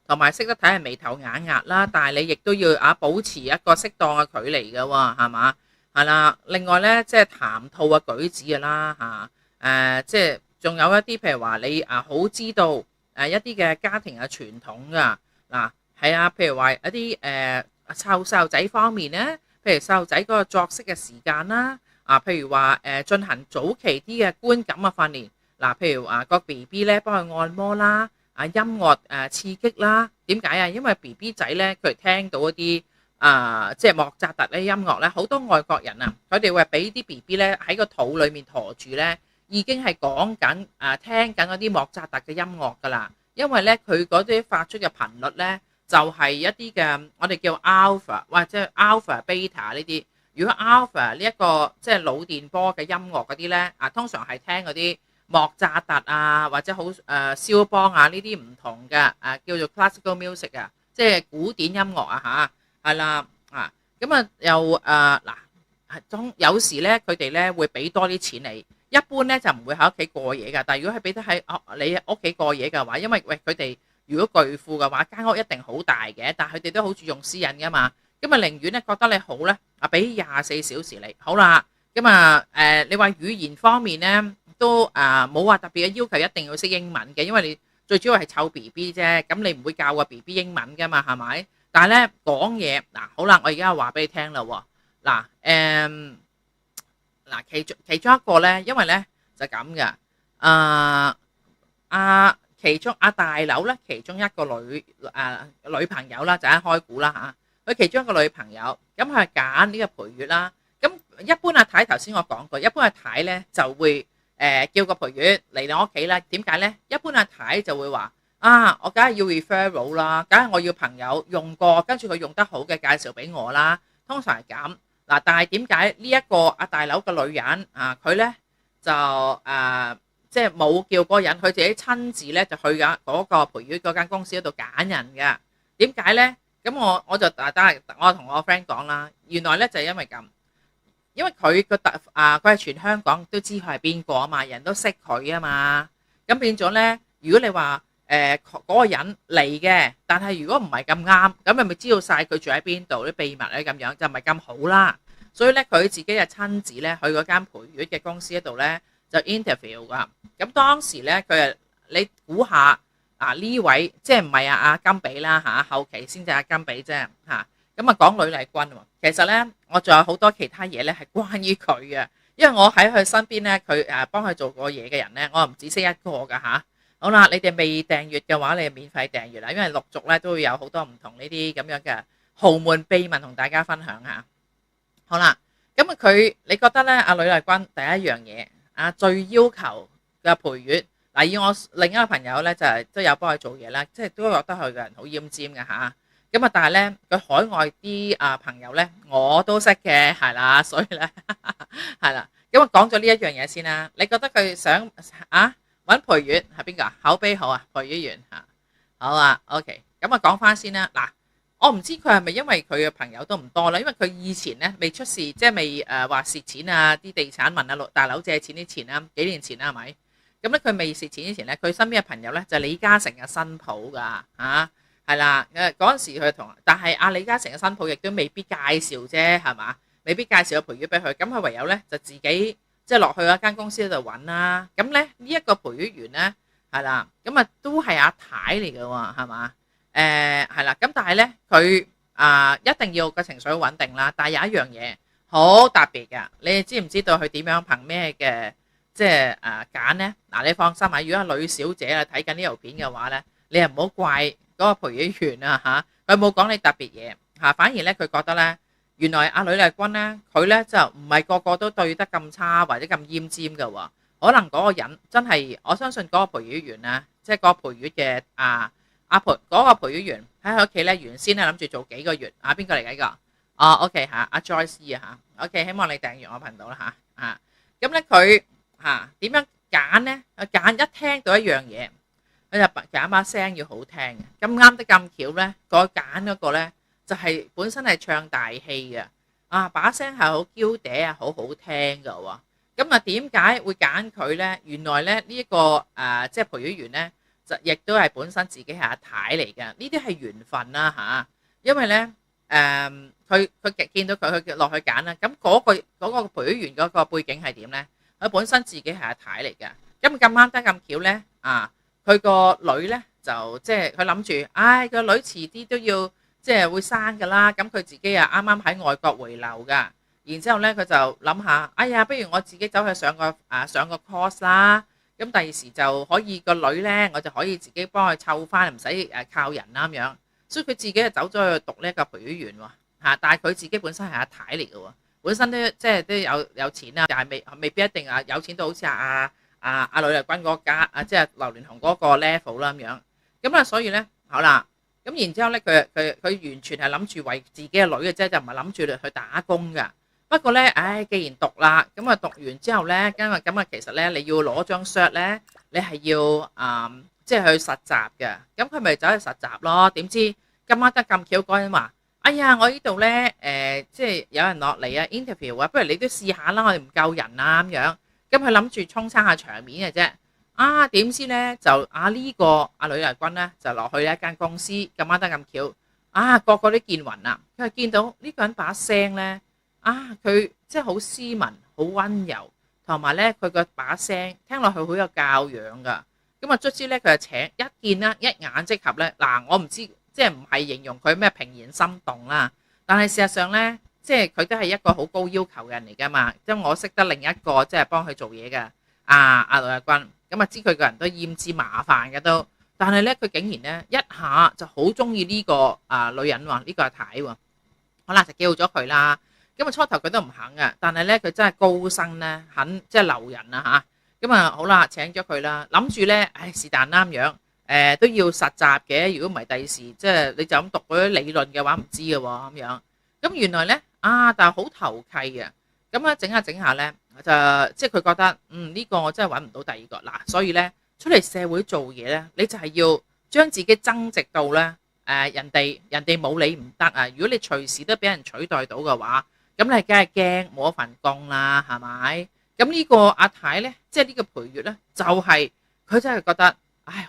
同埋識得睇人眉頭眼額啦，但係你亦都要保持一個適當嘅距離㗎喎，係嘛？係啦，另外咧，即係談吐啊、舉止嘅啦即係仲有一啲，譬如話你好知道一啲嘅家庭嘅傳統噶係譬如話一啲湊細路仔方面咧，譬如細路仔嗰個作息嘅時間啦，譬如話進行早期啲嘅觀感嘅訓練，譬如個 B B 咧幫佢按摩啦，音樂刺激啦，點解啊？因為 B B 仔咧佢聽到一啲。即係莫扎特呢音樂咧，好多外國人佢哋會俾啲 B B 咧喺個肚裏面陀住咧，已經係講緊聽緊嗰啲莫扎特嘅音樂噶啦。因為咧佢嗰啲發出嘅頻率咧，就係一啲嘅我哋叫 alpha 或者 alpha beta 呢啲。如果 alpha 呢一個即係腦電波嘅音樂嗰啲咧，通常係聽嗰啲莫扎特或者好肖邦呢啲唔同嘅叫做 classical music 即係古典音樂係啦，咁又有時咧，佢哋咧會俾多啲錢你。一般咧就唔會喺屋企過夜㗎。但係如果係俾得喺你屋企過夜嘅話，因為佢哋如果巨富嘅話，間屋一定好大嘅。但係佢哋都好注重私隱㗎嘛。咁寧願咧覺得你好咧，俾24小時你。好啦，咁你話語言方面咧都冇話特別嘅要求，一定要識英文嘅，因為你最主要係湊 B B 啫。咁你唔會教個 B B 英文㗎嘛，係咪？但係咧講嘢好啦，我而家話俾你聽啦喎。其中一個咧，因為咧就咁嘅，其中大劉咧，其中一個女朋友啦，就喺開估啦佢其中一個女朋友，咁佢係揀呢個陪月啦。咁一般太頭先我講過，一般太咧就會叫個陪月嚟我屋企啦。點解咧？一般太就會話。我梗係要 referral 啦，梗係我要朋友用過，跟住佢用得好嘅介紹俾我啦。通常係咁但係點解呢一個大劉嘅女人佢咧就即係冇叫嗰個人，佢自己親自咧就去嗰個陪月嗰間公司嗰度揀人嘅。點解咧？咁我就我同我 friend 講啦，原來咧就係因為咁，因為佢佢係全香港都知佢係邊個嘛，人都識佢嘛。咁變咗咧，如果你話嗰個人嚟嘅，但係如果唔係咁啱，咁你咪知道晒佢住喺邊度啲秘密咧，咁樣就唔係咁好啦。所以咧，佢自己就親自咧去嗰間陪月嘅公司嗰度咧就 interview 噶。咁當時咧，佢你估下嗱呢位即係唔係阿金比啦嚇，後期先至阿金比啫嚇。咁啊講呂麗君喎，其實咧我仲有好多其他嘢咧係關於佢嘅，因為我喺佢身邊咧，佢幫佢做過嘢嘅人咧，我唔止識一個㗎嚇。好啦，你哋未訂閱嘅話，你就免費訂閱啦，因為陸續咧都會有好多唔同呢啲咁樣嘅豪門秘密同大家分享下。好啦，咁啊你覺得咧阿呂麗君第一樣嘢最要求嘅陪月嗱，以我另一個朋友咧就係都有幫佢做嘢啦，即係都覺得佢個人好奄尖嘅嚇。咁啊，但係咧佢海外啲朋友咧我都識嘅係啦，所以咧係啦。咁啊講咗呢一樣嘢先啦，你覺得佢想揾陪月係邊個啊？口碑好啊，陪月員嚇，好啊 ，OK。咁啊講翻先啦，嗱，我唔知佢係咪因為佢嘅朋友都唔多啦，因為佢以前咧未出事，即係未話蝕錢啊，啲地產問大佬借錢啲錢啦，幾年前啦係咪？咁咧佢未蝕錢之前咧，佢身邊嘅朋友咧就係李嘉誠嘅新抱㗎嚇，係啦，嗰陣時佢但係李嘉誠嘅新抱亦都未必介紹啫，係嘛？未必介紹個陪月俾佢，咁佢唯有咧就自己。即係落去一間公司度揾啦，咁咧呢一個陪月員咧係啦，咁都係阿太嚟嘅喎，係嘛？係啦，咁但係咧佢一定要個情緒穩定啦。但係有一樣嘢好特別嘅，你知唔知道佢點樣憑咩嘅即係揀咧？嗱，你放心啊，如果係女小姐睇緊呢條片嘅話咧，你又唔好怪嗰個陪月員啊嚇，佢冇講你特別嘢嚇，反而咧佢覺得咧。原來阿呂麗君咧，佢咧就唔係個個都對得咁差或者咁奄尖嘅喎，可能嗰個人真係我相信嗰個陪月員啊，即係嗰個陪月嘅嗰個陪月員喺佢屋企咧，原先咧諗住做幾個月邊個嚟嘅呢個？OK 嚇，阿 Joyce 啊嚇，OK 希望你訂閱我頻道啦嚇咁咧佢點樣揀咧？佢揀一聽到一樣嘢，佢就揀把聲要好聽嘅，咁啱得咁巧咧，嗰揀嗰個咧。就係本身係唱大戲嘅，把聲係好嬌嗲啊，好好聽㗎喎。咁啊，點解會揀佢咧？原來咧呢一個即係陪月員咧，就亦都係本身自己係阿太嚟嘅。呢啲係緣分啦嚇，因為咧佢見到佢落去揀啦。咁嗰個陪月員嗰個背景係點咧？佢本身自己係阿太嚟嘅。咁咁啱得咁巧咧，佢個女咧就即係佢諗住，個女遲啲都要。即係會生㗎啦，咁佢自己啱啱喺外國回流㗎，然之後咧佢就諗下，哎呀，不如我自己走去上個 course 啦，咁第二時就可以個女咧，我就可以自己幫佢湊翻，唔使靠人啦咁樣，所以佢自己就走咗去讀呢一個陪月員喎，但係佢自己本身係阿太嚟嘅喎，本身都即係都有錢啦，但係未必一定有錢到好似阿呂麗君嗰家即係劉鑾雄嗰個 level 啦咁樣，咁所以咧好啦。咁然之後咧，佢完全係諗住為自己嘅女嘅啫，就唔係諗住去打工㗎。不過咧，既然讀啦，咁讀完之後咧，咁其實咧，你要攞張 cert 咧，你係要即係去實習嘅。咁佢咪走去實習咯？點知今晚得咁巧嗰人話：哎呀，我呢度咧即係有人落嚟interview不如你都試下啦，我哋唔夠人啊咁樣。咁佢諗住衝撐下場面嘅啫。點知咧就呢個阿呂麗君咧就落去一間公司，咁啱得咁巧，個個都見暈啦。佢係見到呢個人把聲咧，佢即係好斯文、好溫柔，同埋咧佢個把聲聽落去好有教養噶。咁卒之咧佢就請一見啦，一眼即合咧。我唔知即係唔係形容佢咩平然心動啦，但係事實上咧，即係佢都係一個好高要求嘅人嚟噶嘛。即係我識得另一個即係幫佢做嘢嘅阿呂麗君。咁知佢個人都厭之麻煩嘅都，但係咧佢竟然咧一下就好中意呢個女人喎，呢個阿太喎，好啦就叫咗佢啦。咁初頭佢都唔肯嘅，但係咧佢真係高薪咧，肯即係留人啊嚇。咁好啦，請咗佢啦，諗住咧，是但啦咁樣，都要實習嘅。如果唔係第時即係你就咁讀嗰啲理論嘅話，唔知嘅喎咁樣。咁原來咧但係好投契嘅。咁整下整下咧。就即係佢覺得呢個我真係揾唔到第二個嗱，所以咧出嚟社會做嘢咧，你就係要將自己增值到咧人哋冇你唔得啊！如果你隨時都俾人取代到嘅話，咁你梗係驚冇一份工啦，係咪？咁呢個阿太咧，即係呢個陪月咧，就係佢真係覺得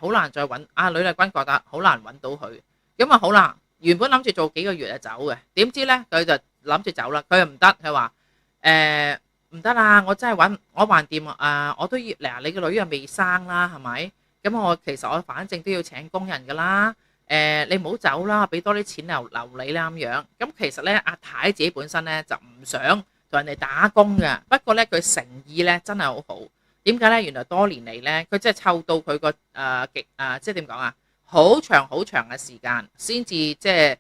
好難再揾。呂麗君覺得好難揾到佢，咁好啦，原本諗住做幾個月就走嘅，點知咧佢就諗住走啦，佢又唔得，佢話唔得啦，我真係我橫掂我都要嗱，你個女又未生啦，係咪？咁其實我反正都要請工人噶啦，你唔好走啦，俾多啲錢留你啦咁樣。咁其實咧，阿太自己本身咧就唔想同人哋打工嘅，不過咧佢誠意咧真係好好。點解咧？原來多年嚟咧，佢真係湊到佢個即係點講啊？好長好長嘅時間先至即係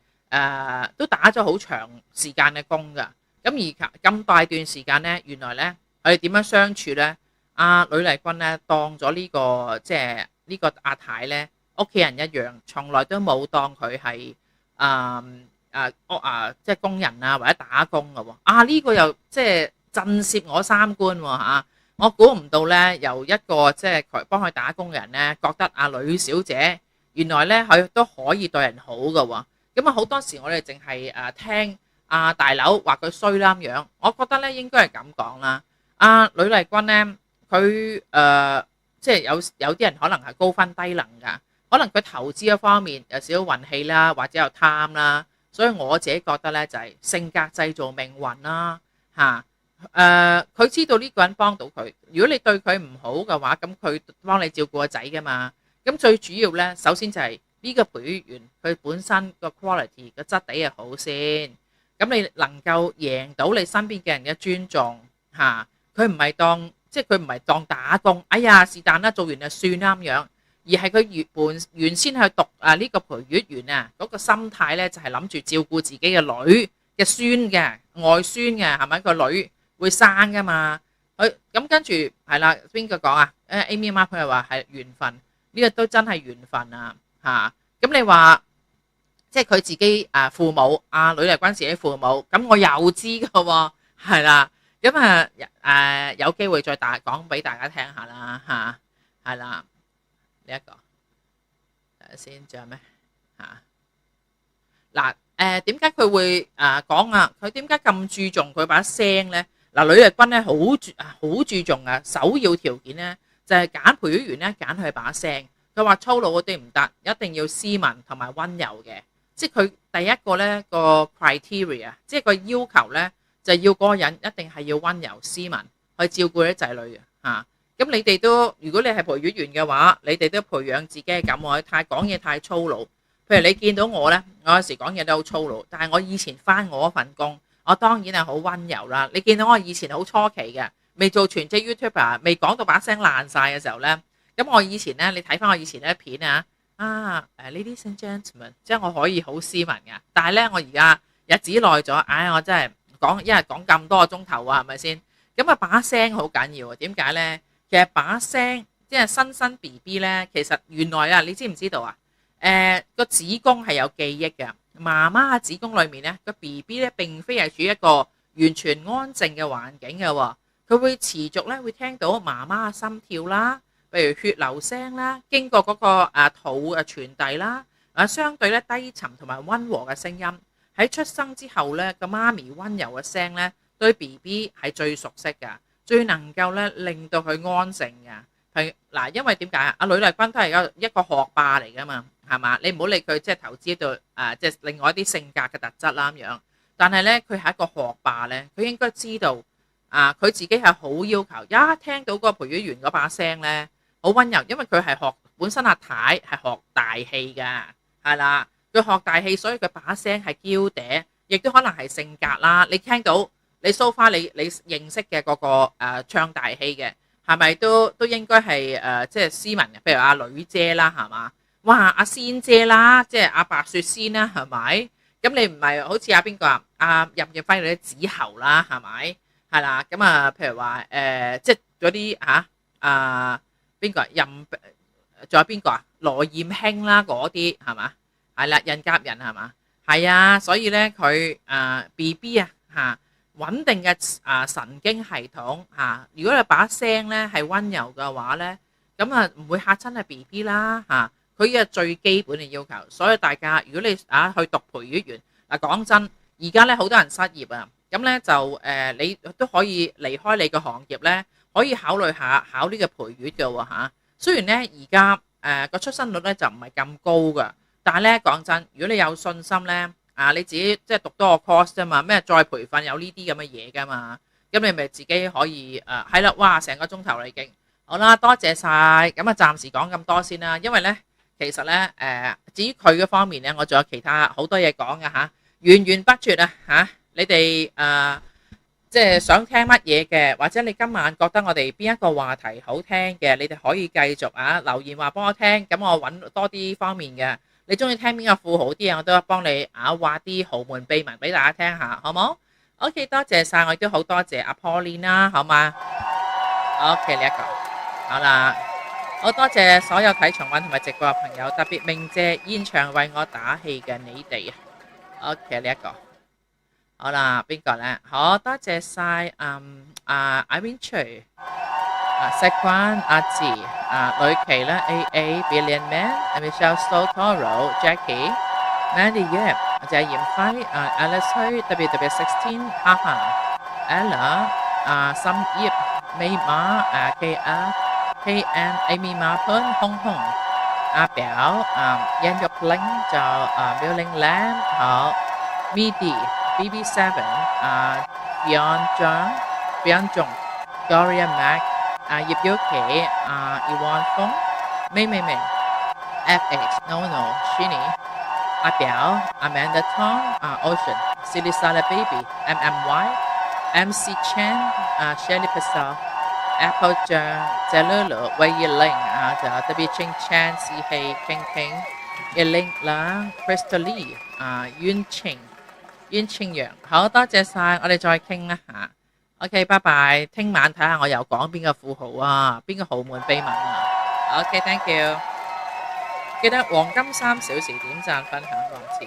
都打咗好長時間嘅工㗎。咁而咁大段時間咧，原來咧佢哋點樣相處咧？阿呂麗君咧當咗呢個即係呢個阿太咧屋企人一樣，從來都冇當佢係即係工人啊或者打工嘅喎。呢個又即係震懾我三觀喎嚇。我估唔到咧，由一個即係佢幫佢打工嘅人咧，覺得阿呂小姐原來咧佢都可以對人好嘅喎。咁啊好多時我哋淨係聽阿大佬話佢衰啦咁樣，我覺得咧應該係咁講啦。阿呂麗君咧，佢即係有啲人可能係高分低能㗎，可能佢投資嗰方面有少少運氣啦，或者有貪啦，所以我自己覺得咧就係性格製造命運啦嚇。佢知道呢個人幫到佢，如果你對佢唔好嘅話，咁佢幫你照顧個仔噶嘛。咁最主要呢，首先就係呢個陪月員佢本身個 quality 個質地係好先，咁你能夠贏到你身邊嘅人嘅尊重嚇，佢唔係當即係佢唔係當打工，哎呀是但啦，做完就算啦咁樣，而係佢原先去讀呢個陪月員啊嗰個心態呢，就係諗住照顧自己嘅女嘅孫嘅外孫嘅係咪個女？會生噶嘛？佢咁跟住係啦，邊個講啊？Amy 媽佢係話係緣分，呢個都真係緣分啊！嚇，咁你話即係佢自己父母呂麗君自己父母，咁我又知㗎喎，係啦，咁有機會再講俾大家聽下啦嚇，係啦，呢一個睇下先，仲有咩嚇？嗱點解佢會講啊？佢點解咁注重佢把聲咧？嗱，呂麗君咧好注重啊，首要條件咧就係揀陪月員咧，揀佢把聲。佢話粗魯嗰啲唔得，一定要斯文同埋温柔嘅。即係佢第一個咧個 criteria，即係個要求咧就係要嗰個人一定係要温柔斯文去照顧啲仔女嘅嚇。咁你哋都如果你係陪月員嘅話，你哋都培養自己嘅感愛，講嘢太粗魯。譬如你見到我咧，我有時講嘢都好粗魯，但係我以前返我嗰份工。我當然係好温柔啦！你見到我以前好初期嘅，未做全職 YouTuber，未講到把聲爛晒嘅時候呢。咁我以前呢，你睇翻我以前啲片Ladies and gentlemen， 即係我可以好斯文嘅。但係呢，我而家日子耐咗，我真係一日講咁多個鐘頭啊，係咪先？咁把聲好緊要啊！點解呢？其實把聲即係新生 BB 呢，其實原來你知唔知道啊？個子宮係有記憶嘅。媽媽嘅子宮裏面咧，個 BB 咧並非係處於一個完全安靜嘅環境嘅喎，佢會持續咧會聽到媽媽嘅心跳啦，譬如血流聲啦，經過嗰個肚嘅傳遞啦，相對咧低沉同埋温和嘅聲音。喺出生之後咧，個媽咪温柔嘅聲咧，對 BB 係最熟悉嘅，最能夠咧令到佢安靜嘅。係嗱，因為點解啊？阿呂麗君都係一個學霸嚟噶嘛。係嘛？你唔好理佢即係投資到即係另外一啲性格嘅特質啦咁樣。但係咧，佢係一個學霸咧，佢應該知道佢自己係好要求。一聽到嗰個陪月員嗰把聲咧，好温柔，因為佢係本身阿太係學大戲㗎，係啦，佢學大戲，所以佢把聲係嬌嗲，亦都可能係性格啦。你聽到你 so far 你認識嘅嗰個唱大戲嘅，係咪都應該係即係斯文嘅？譬如阿女姐啦，係嘛？哇！阿仙姐啦，即係阿白雪仙啦，係咪？咁你唔係好似阿邊個啊？阿任劍輝嗰啲子喉啦，係咪？係啦，咁譬如話即係嗰啲邊個啊？仲有邊個啊？羅艷卿啦，嗰啲係嘛？係啦，人夾人係嘛？係啊，所以咧佢BB 穩定嘅神經系統如果你把聲咧係温柔嘅話咧，咁唔會嚇親係 BB 啦佢嘅最基本嘅要求，所以大家如果你去讀陪月員講真，而家咧好多人失業啊，咁咧就你都可以離開你個行業咧，可以考慮下考呢個陪月嘅喎雖然咧而家個出生率咧就唔係咁高噶，但係咧講真，如果你有信心咧你自己即係讀多個 course 啫嘛，咩再培訓有呢啲咁嘅嘢噶嘛，咁你咪自己可以係啦，哇成個鐘頭啦已經。好啦，多謝晒。咁啊，暫時講咁多先啦。因為咧，其實咧，至於佢嘅方面咧，我仲有其他好多嘢講㗎吓，源源不絕啊吓。你哋即係想聽乜嘢嘅，或者你今晚覺得我哋邊一個話題好聽嘅，你哋可以繼續留言話幫我聽，咁我揾多啲方面嘅。你中意聽邊個富豪啲啊？我都幫你話啲豪門秘聞俾大家聽下，好冇 ？OK， 多謝晒，我亦都好多謝阿 Pauline 啦，好嘛 ？OK， 呢一個好啦，好多謝所有睇重溫同埋直播嘅朋友，特別鳴謝現場為我打氣嘅你哋。OK， 呢一個。好啦，邊個咧？好多謝晒Irene Chu、石關、阿志、呂琪啦、AA、Billion Man、Michelle Stotoro、Jackie、Mandy Yap、謝艷輝、Alice 區、WW16、哈哈、Ella、心葉、美馬、KR、KN、Amy 馬潘、空空、阿表、殷玉玲就Milling Lam 好 Midi。BB7 Beyond Jong Gloria Mac 葉曉琪Ewan Fong 美 FH No Shinny 阿表 Amanda Tong Ocean Silly Salad Baby MMY MC Chan Shelly Pasal Apple 醬謝 Lulu 韋葉玲就 W Ching Chan 士氣傾傾葉玲啦 Crystal Lee 冤清揚，好多謝晒，我哋再傾啦吓。OK， 拜拜，聽晚睇下我又講邊個富豪啊，邊個豪門秘聞啊。OK，thank you，記得黃金3小時點讚分享，黃次。